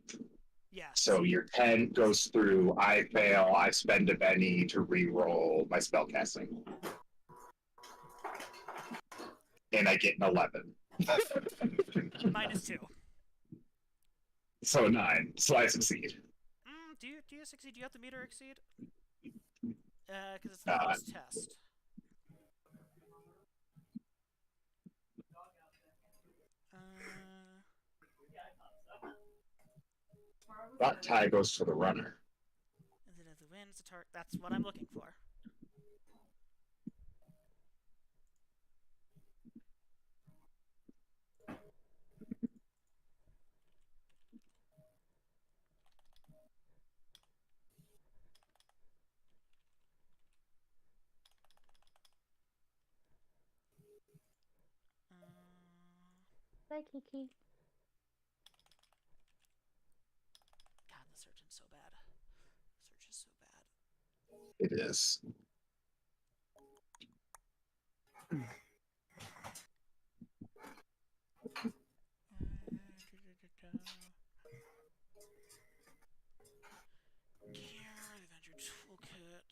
Yes. So your 10 goes through, I fail, I spend a Benny to re-roll my spellcasting. And I get an 11. -2. So a 9. So I succeed. Do you succeed? Do you have to meet or exceed? Because it's the boss test. That tie goes to the runner. And then if the wins, the target. That's what I'm looking for. Bye, Kiki. God, the search is so bad. The search is so bad. It is. Gear, Avenger Toolkit.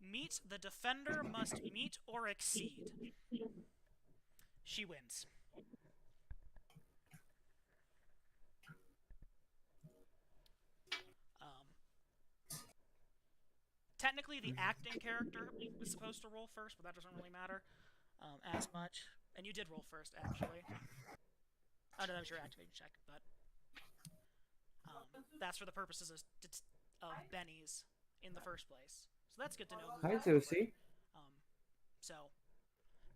Meet the defender must meet or exceed. She wins. Technically, the acting character is supposed to roll first, but that doesn't really matter as much. And you did roll first, actually. Oh, no, that was your activation check, but that's for the purposes of bennies in the first place. So that's good to know. Hi, Zusi. So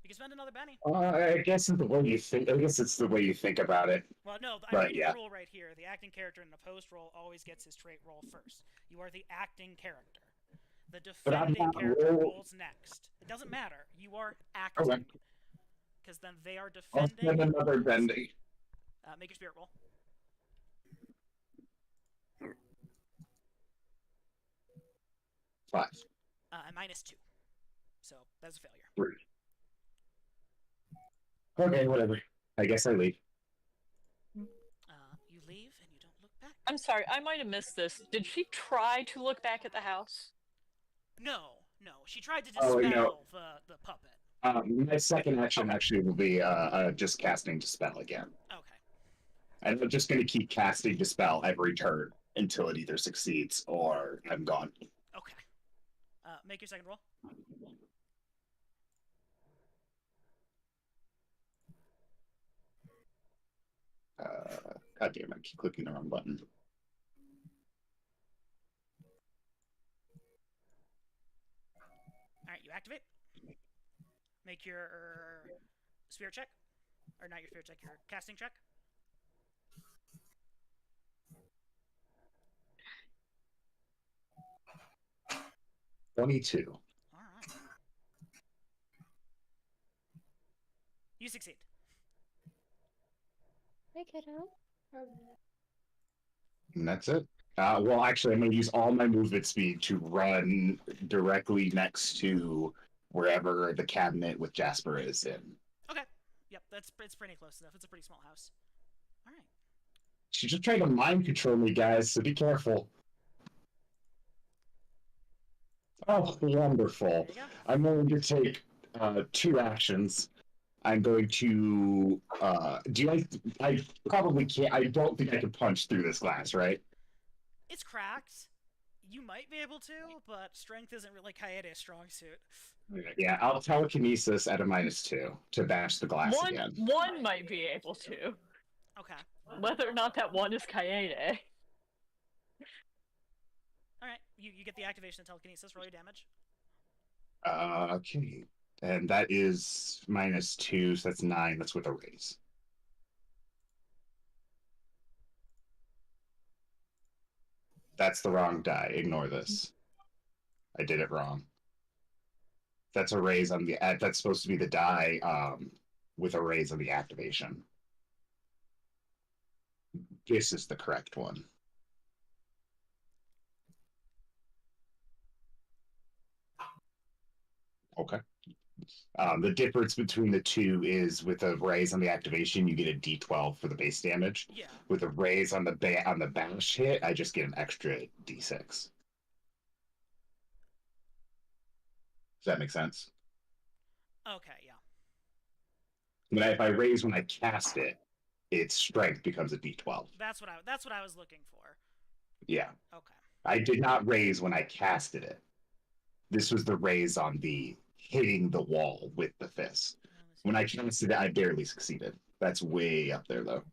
you can spend another Benny. I guess it's the way you think. I guess it's the way you think about it. Well, no, I'm reading the rule right here. The acting character in the post roll always gets his trait roll first. You are the acting character. The defending character rolls next. It doesn't matter. You are acting. Because then they are defending. I'll spend another Bendy. Make your spirit roll. Five. And -2. So that's a failure. 3. Okay, whatever. I guess I leave. You leave and you don't look back. I'm sorry, I might have missed this. Did she try to look back at the house? No. She tried to dispel the puppet. My second action actually will be just casting Dispel again. Okay. And I'm just going to keep casting Dispel every turn until it either succeeds or I'm gone. Okay. Make your second roll. God damn it, I keep clicking the wrong button. Alright, you activate. Make your spirit check. Or not your spirit check, your casting check. $22. Alright. You succeed. Hi, kiddo. And that's it. Well, actually, I'm going to use all my movement speed to run directly next to wherever the cabinet with Jasper is in. Okay. Yep, it's pretty close enough. It's a pretty small house. All right. She's just trying to mind control me, guys, so be careful. Oh, wonderful. There you go. I'm going to take 2 actions. I'm going to I probably can't. I don't think I can punch through this glass, right? It's cracked. You might be able to, but strength isn't really Kaede's strong suit. Yeah, I'll telekinesis at a -2 to bash the glass again. One might be able to. Okay. Whether or not that one is Kaede. All right. You get the activation of telekinesis. Roll your damage. Okay, and that is -2, so that's 9. That's with a raise. That's the wrong die. Ignore this. I did it wrong. That's a raise on the. That's supposed to be the die with a raise on the activation. This is the correct one. Okay. The difference between the two is with a raise on the activation, you get a D12 for the base damage. Yeah. With a raise on the bash hit, I just get an extra D6. Does that make sense? Okay. Yeah. If I raise when I cast it, its strength becomes a D12. That's what I was looking for. Yeah. Okay. I did not raise when I casted it. This was the raise on the hitting the wall with the fist. When I casted it, I barely succeeded. That's way up there, though.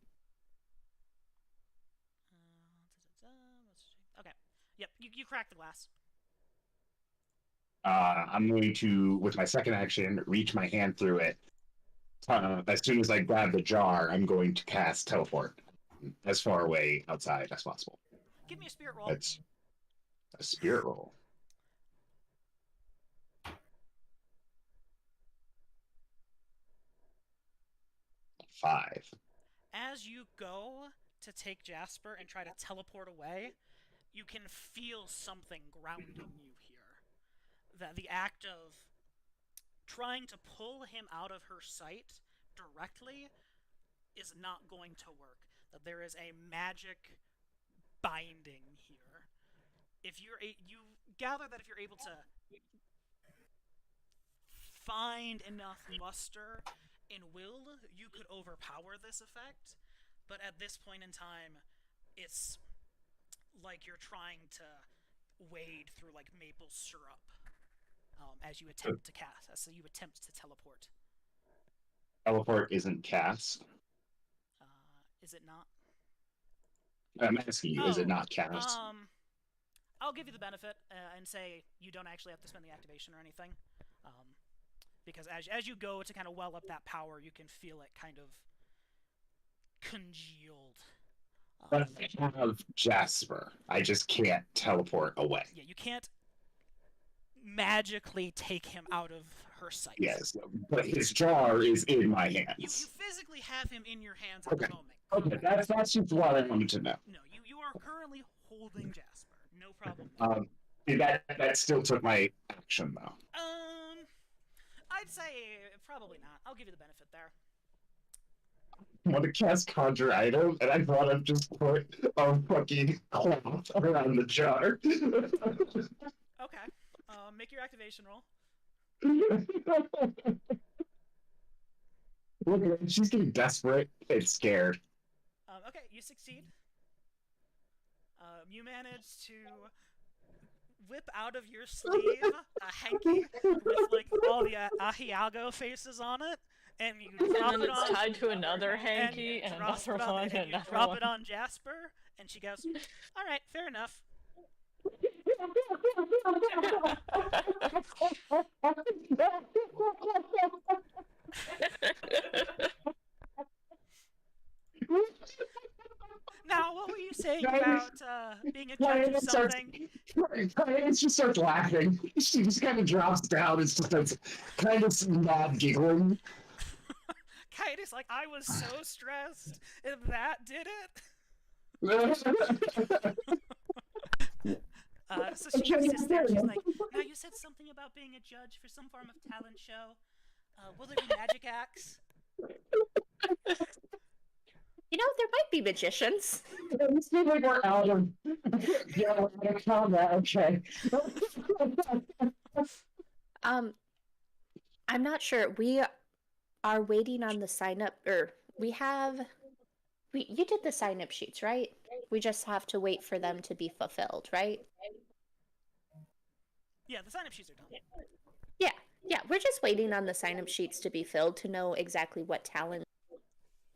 Okay. Yep. You cracked the glass. I'm going to, with my second action, reach my hand through it. As soon as I grab the jar, I'm going to cast teleport as far away outside as possible. Give me a spirit roll. That's a spirit roll. 5. As you go to take Jasper and try to teleport away, you can feel something grounding you here. That the act of trying to pull him out of her sight directly is not going to work. That there is a magic binding here. If you gather that if you're able to find enough muster in will, you could overpower this effect. But at this point in time, it's like you're trying to wade through like maple syrup as you attempt to cast. So you attempt to teleport. Teleport isn't cast. Is it not? I'm asking you, is it not cast? I'll give you the benefit and say you don't actually have to spend the activation or anything. Because as you go to kind of well up that power, you can feel it kind of congealed. But I have Jasper. I just can't teleport away. Yeah, you can't magically take him out of her sight. Yes, but his jar is in my You hands. physically have him in your hands at the moment. Okay, that's just what I wanted to know. No, you are currently holding Jasper. No problem. That still took my action though. I'd say probably not. I'll give you the benefit there. I want to cast conjure item, and I thought I'd just put a fucking cloth around the jar. Okay. Make your activation roll. Look at her, she's getting desperate and scared. Okay, you succeed. You manage to whip out of your sleeve a hanky with like all the Ahiago faces on it, and you drop And it then it's on. tied to another hanky and drop another it on- one and and you another drop one. it on Jasper, and she goes, "All right, fair enough." Now, what were you saying about being a judge of something? She starts laughing. She just kind of drops down and starts kind of not giggling. Kaede's like, I was so stressed, and that did it. So she sits there and she's like, now you said something about being a judge for some form of talent show. Will there be magic acts? You know, there might be magicians. It seems like we're out of combat. Okay. I'm not sure. We are waiting on the sign up, or you did the sign up sheets, right? We just have to wait for them to be fulfilled, right? Yeah, the sign-up sheets are done. Yeah, we're just waiting on the sign up sheets to be filled to know exactly what talent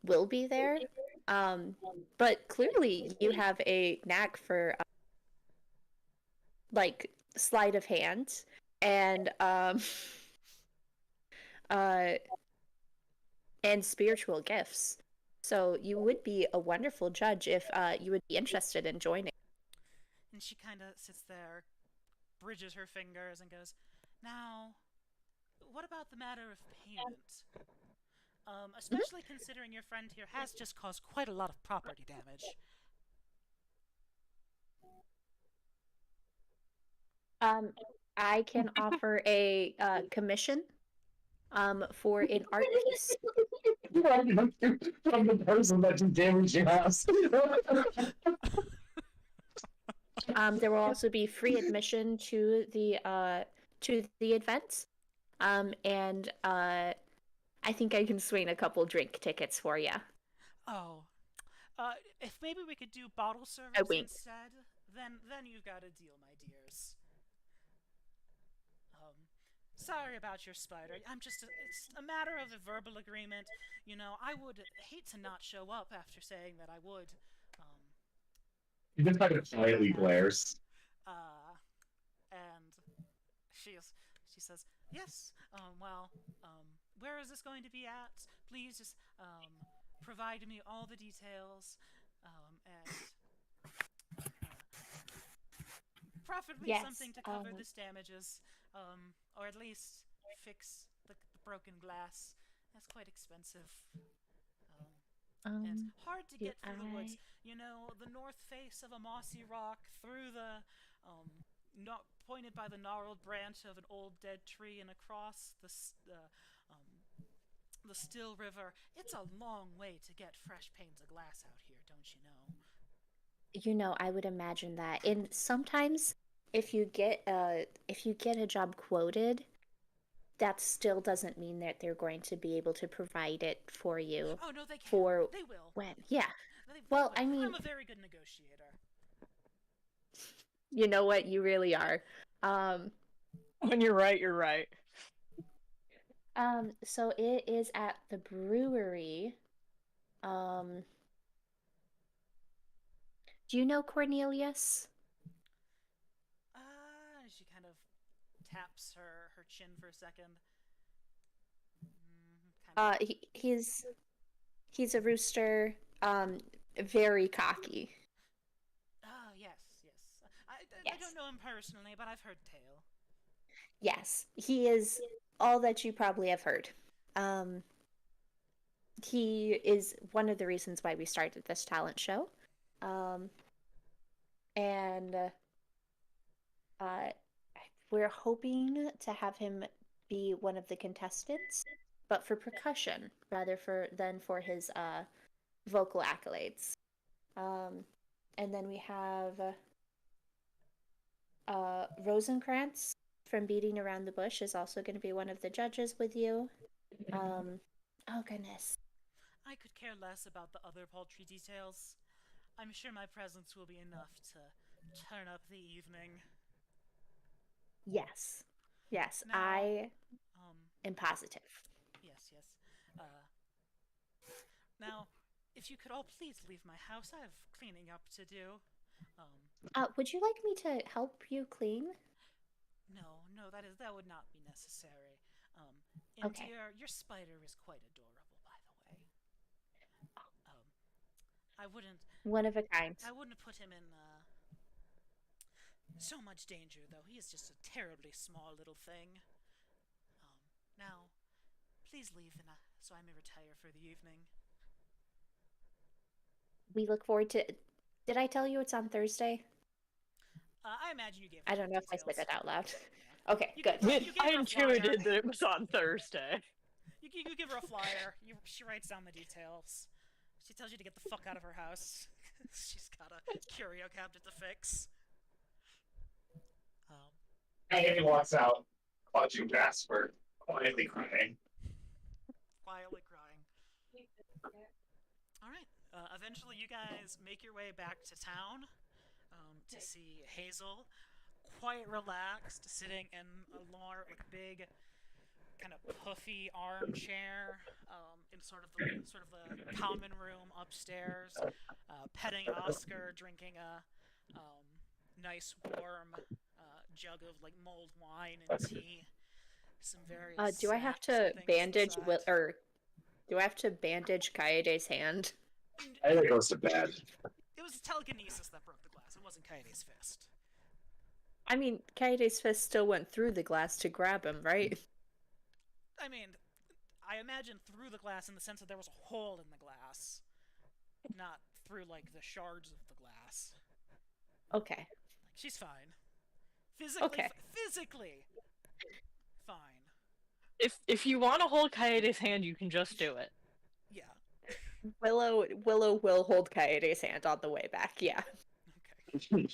will be there. But clearly you have a knack for like sleight of hand and and spiritual gifts. So you would be a wonderful judge if you would be interested in joining. And she kind of sits there, bridges her fingers, and goes, now, what about the matter of payment? Especially considering your friend here has just caused quite a lot of property damage. I can offer a commission for an art piece. From the person that just damaged your house. There will also be free admission to the event. And I think I can swing a couple drink tickets for you. Oh. If maybe we could do bottle service instead, then you've got a deal, my dears. Sorry about your spider. It's a matter of a verbal agreement. You know, I would hate to not show up after saying that I would. He just kind of quietly glares. And she says, yes, where is this going to be at? Please just, provide me all the details, and preferably something to cover this damages, or at least fix the broken glass. That's quite expensive. And it's hard to get through the woods. You know, the north face of a mossy rock, through the, not pointed by the gnarled branch of an old dead tree, and across the still river. It's a long way to get fresh panes of glass out here, don't you know? You know, I would imagine that. And sometimes, if you get a job quoted, that still doesn't mean that they're going to be able to provide it for you. Oh no, they can. For they will. When? Yeah. Well, I mean, I'm a very good negotiator. You know what? You really are. When you're right, you're right. So it is at the brewery. Do you know Cornelius? She kind of taps her chin for a second. He's a rooster. Very cocky. Yes. Yes. I don't know him personally, but I've heard tale. Yes, he is all that you probably have heard. He is one of the reasons why we started this talent show. And we're hoping to have him be one of the contestants, but for percussion rather than for his vocal accolades. And then we have Rosenkrantz from Beating Around the Bush is also going to be one of the judges with you. Oh goodness. I could care less about the other paltry details. I'm sure my presence will be enough to turn up the evening. Yes. Now, I am positive. Yes. Now, if you could all please leave my house, I have cleaning up to do. Would you like me to help you clean? No, that would not be necessary. Okay. Your spider is quite adorable, by the way. I wouldn't. One of a kind. I wouldn't put him in so much danger, though. He is just a terribly small little thing. Now, please leave, so I may retire for the evening. We look forward to Did I tell you it's on Thursday? I imagine you gave. I don't know if I details. said it out loud. Yeah. Okay, You good. gave- you gave I her a intuited flyer. that it was on Thursday. You give her a flyer. She writes down the details. She tells you to get the fuck out of her house. She's got a curio cabinet to fix. Annie walks out, clutching Jasper, quietly crying. Quietly crying. Alright. Eventually, you guys make your way back to town to see Hazel, quite relaxed, sitting in a big, kind of puffy armchair in sort of the common room upstairs, petting Oscar, drinking a nice warm jug of like mulled wine and tea. Some very Do I have sad to things bandage inside. or do I have to bandage Kaede's hand? I think it goes to bed. It was telekinesis that broke the glass. It wasn't Kaede's fist. I mean, Kaede's fist still went through the glass to grab him, right? I mean, I imagine through the glass in the sense that there was a hole in the glass, not through like the shards of the glass. Okay. Like, she's fine. Physically, Okay. Physically fine. If you want to hold Kaede's hand, you can just do it. Yeah. Willow will hold Kaede's hand on the way back, yeah. Okay.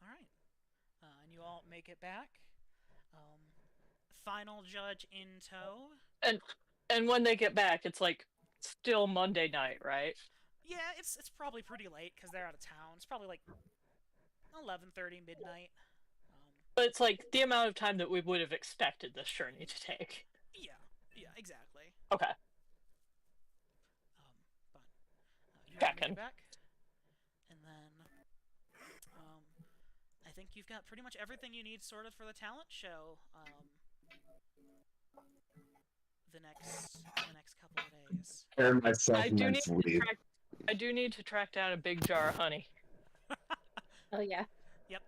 All right. And you all make it back. Final judge in tow. And when they get back, it's like still Monday night, right? Yeah, it's probably pretty late because they're out of town. It's probably like 11:30 midnight. But it's like the amount of time that we would have expected this journey to take. Yeah, exactly. Okay. But you all Checking. make it back, and then I think you've got pretty much everything you need sorted for the talent show. The next couple of days. Prepare myself I do mentally. need to track down a big jar of honey. Oh yeah. Yep,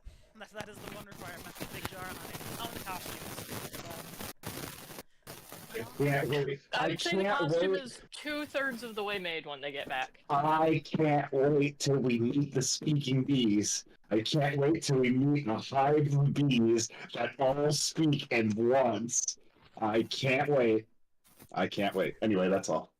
that is the one requirement. The big jar of honey. Oh, the costumes. I'd say the costume is 2/3 of the way made when they get back. I can't wait till we meet the speaking bees. I can't wait till we meet a hive of bees that all speak at once. I can't wait. Anyway, that's all.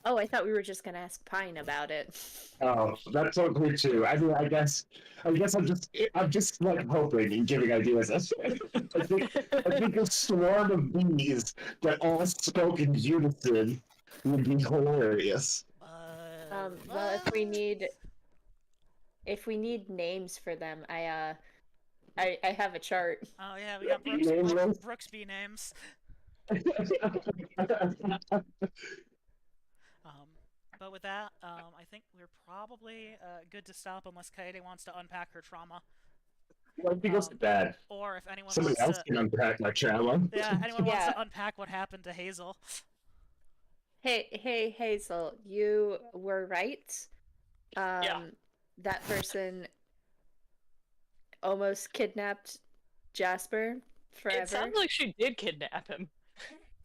Oh, I thought we were just gonna ask Pine about it. Oh, that's so cool too. I mean, I guess I'm just like hoping and giving ideas. I think a swarm of bees that all spoke in unison would be hilarious. Well, if we need names for them, I have a chart. Oh yeah, we got Brooks B names. But with that, I think we're probably good to stop unless Kaede wants to unpack her trauma. I think it's bad. Or if anyone Somebody wants else to, can unpack my trauma. yeah, anyone wants Yeah. to unpack what happened to Hazel. Hey, Hazel, you were right. Yeah. That person almost kidnapped Jasper forever. It sounds like she did kidnap him.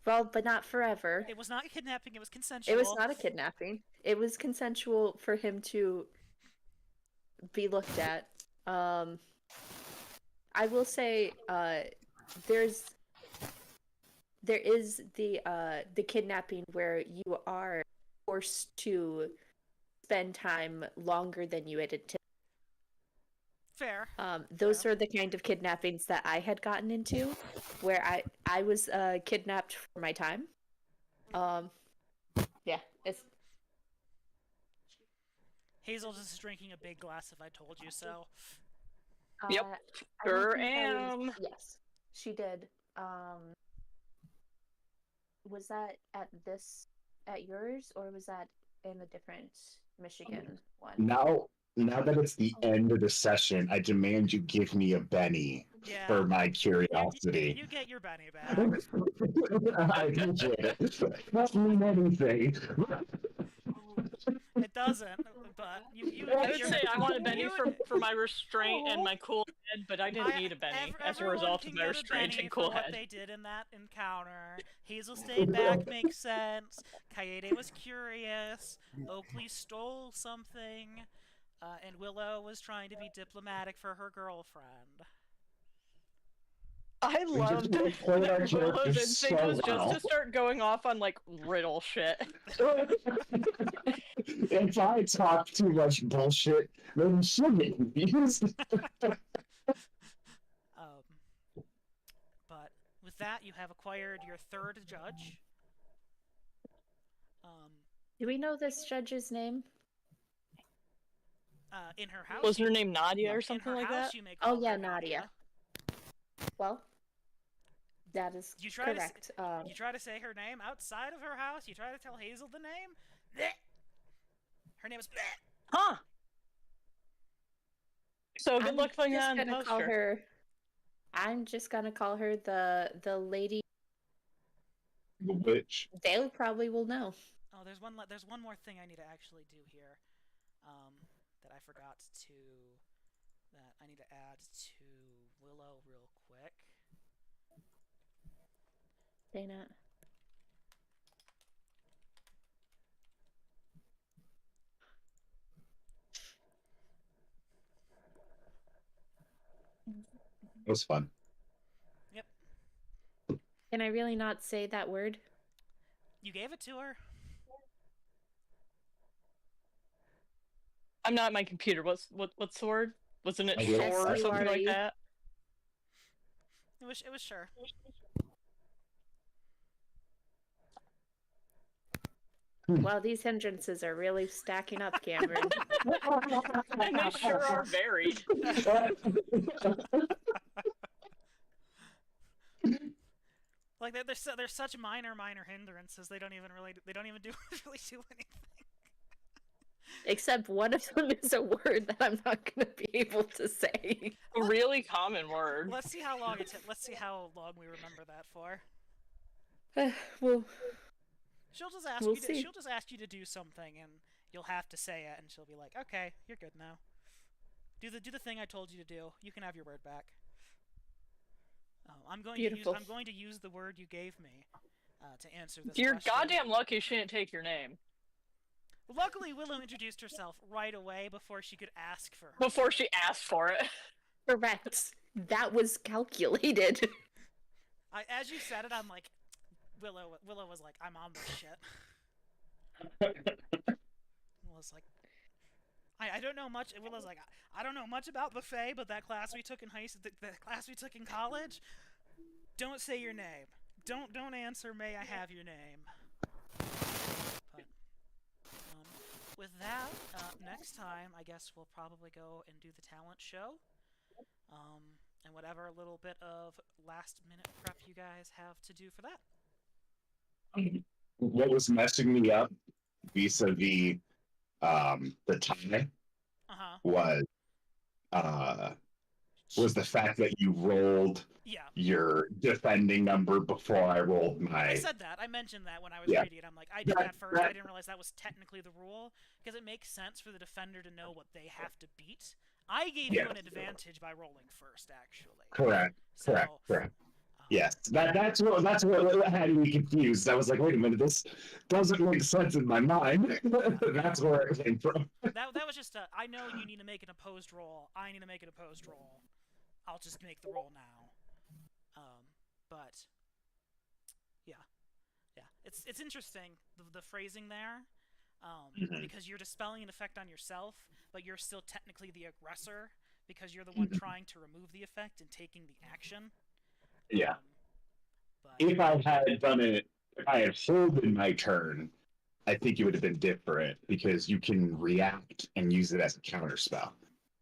Well, but not forever. It was not a kidnapping, it was consensual. It was not a kidnapping. It was consensual for him to be looked at. I will say, there is the kidnapping where you are forced to spend time longer than you had anticipated. Fair. Those are the kind of kidnappings that I had gotten into, where I was kidnapped for my time. Yeah, it's Hazel just is drinking a big glass if I told you so. Yep, I don't sure think I was- am. Yes, she did. Was that at yours, or was that in a different Michigan one? Now that it's the end of the session, I demand you give me a Benny Yeah. for my curiosity. You get your Benny back. I appreciate it. Not mean anything. It doesn't, but you I get would your... say I want a Benny you- for my restraint and my coolness but I didn't need a Benny as a result of my restraint and cool for what head. they did in that encounter. Hazel stayed back makes sense. Kaede was curious. Oakley stole something. And Willow was trying to be diplomatic for her girlfriend. I loved just played our that Willow's characters instinct so was just well. to start going off on like riddle shit. If I talk too much bullshit, then she'll get confused. But with that, you have acquired your third judge. Do we know this judge's name? In her house. Was her name Nadia or something in her like house, that? You may call Oh yeah, her Nadia. Well, that is You try to correct. You try to say her name outside of her house. You try to tell Hazel the name. Blech. Her name is. Blech. Huh. So good luck putting that on the gonna call poster. her. I'm just gonna call her the lady. The witch. They probably will know. Oh, there's one more thing I need to actually do here. That I forgot to. That I need to add to Willow real quick. Dana. It was fun. Yep. Can I really not say that word? You gave it to her. I'm not at my computer. What's the word? Wasn't it I will. sure or something like S-U-R-E. that? It was sure. Wow, these hindrances are really stacking up, Cameron. And they sure are varied. Like they're such minor hindrances. They don't even do really do anything. Except one of them is a word that I'm not going to be able to say. A really common word. Let's see how long Let's see how long we remember that for. Well, She'll just ask We'll you. see. She'll just ask you to do something, and you'll have to say it, and she'll be like, "Okay, you're good now. Do the thing I told you to do. You can have your word back." I'm going Beautiful. to use the word you gave me to answer this. You're question. goddamn lucky she didn't take your name Luckily, Willow introduced herself right away before she could ask for her. before she asked for it. correct. That was calculated. As you said it, I'm like, Willow was like, "I'm on this shit." Willow's like, I don't know much. Willow's like, I don't know much about buffet, but that class we took in the class we took in college. Don't say your name. Don't answer. May I have your name? But with that, next time I guess we'll probably go and do the talent show. And whatever little bit of last minute prep you guys have to do for that. What was messing me up vis-a-vis the tie was the fact that you rolled your defending number before I rolled my. I said that. I mentioned that when I was reading it. I'm like, I did that first. I didn't realize that was technically the rule because it makes sense for the defender to know what they have to beat. I gave you an advantage by rolling first, actually. Correct. Yes, that's what had me confused. I was like, wait a minute, this doesn't make sense in my mind. That's where it came from. That was just I know you need to make an opposed roll. I need to make an opposed roll. I'll just make the roll now. But yeah, it's interesting the phrasing there, because you're dispelling an effect on yourself, but you're still technically the aggressor because you're the one trying to remove the effect and taking the action. Yeah. But If I had done it, if I had holding my turn, I think it would have been different because you can react and use it as a counter spell.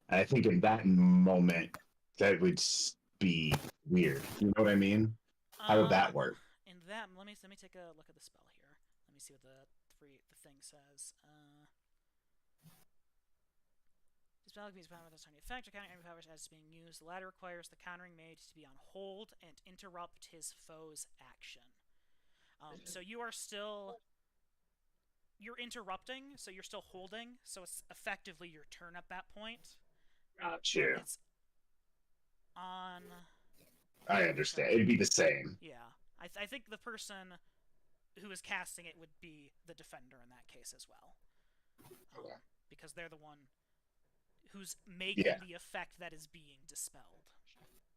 And I think in that moment, that would be weird. You know what I mean? How would that work? In that, let me take a look at the spell here. Let me see what the thing says. This spell can be found with a tiny effect or countering enemy powers as it's being used. The latter requires the countering mage to be on hold and interrupt his foe's action. So you're interrupting, so you're still holding, so it's effectively your turn at that point. Gotcha. on. I understand. It'd be the same. Yeah, I think the person who is casting it would be the defender in that case as well, because they're the one who's making the effect that is being dispelled.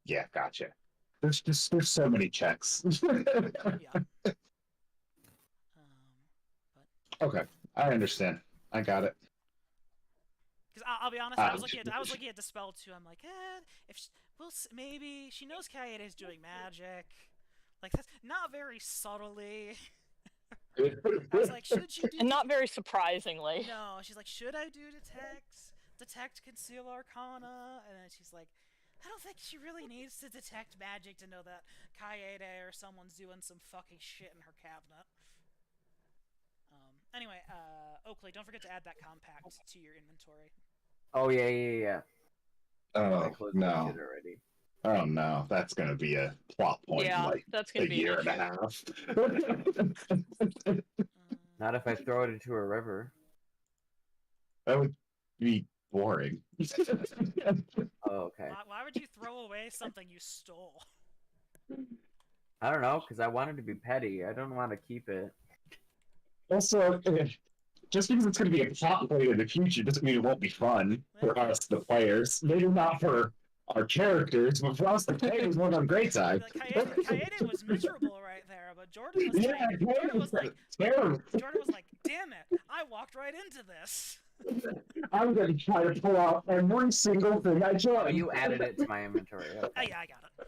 Yeah, gotcha. There's so many checks. Yeah. But Okay, I understand. I got it. because I'll be honest, I was looking at dispel too. I'm like, maybe she knows Kaede is doing magic, like that's not very subtly. I was like, should she do? And not very surprisingly. No, she's like, should I do detect conceal arcana? And then she's like, I don't think she really needs to detect magic to know that Kaede or someone's doing some fucking shit in her cabinet. Anyway, Oakley, don't forget to add that compact to your inventory. Oh yeah. I Oh closed that no! shit already. Oh no! That's gonna be a plot point in Yeah, like that's a gonna be year an and a issue. half. Not if I throw it into a river. That would be boring. Oh, okay. Why would you throw away something you stole? I don't know, because I wanted to be petty. I don't want to keep it. Also, just because it's going to be a plot point in the future doesn't mean it won't be fun for us, the players. Maybe not for our characters, but for us, the players, we're on a great side. Like, Kaede was miserable right there, but Jordan was terrible. Jordan was like, damn it, I walked right into this. I'm going to try to pull out every single thing I joined. Oh, you added it to my inventory. Okay. Oh yeah, I got it.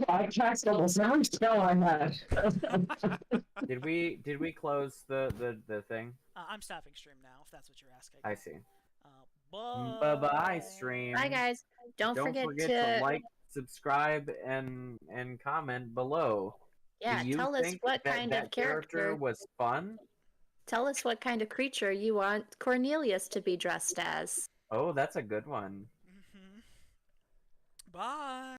I cast almost every spell I had. Did we close the thing? I'm stopping stream now, if that's what you're asking. I see. Bye. Bye stream. Bye, guys. Don't forget to like, subscribe, and comment below. Yeah, Do you tell us think what that kind that of character. was fun. Tell us what kind of creature you want Cornelius to be dressed as. Oh, that's a good one. Bye.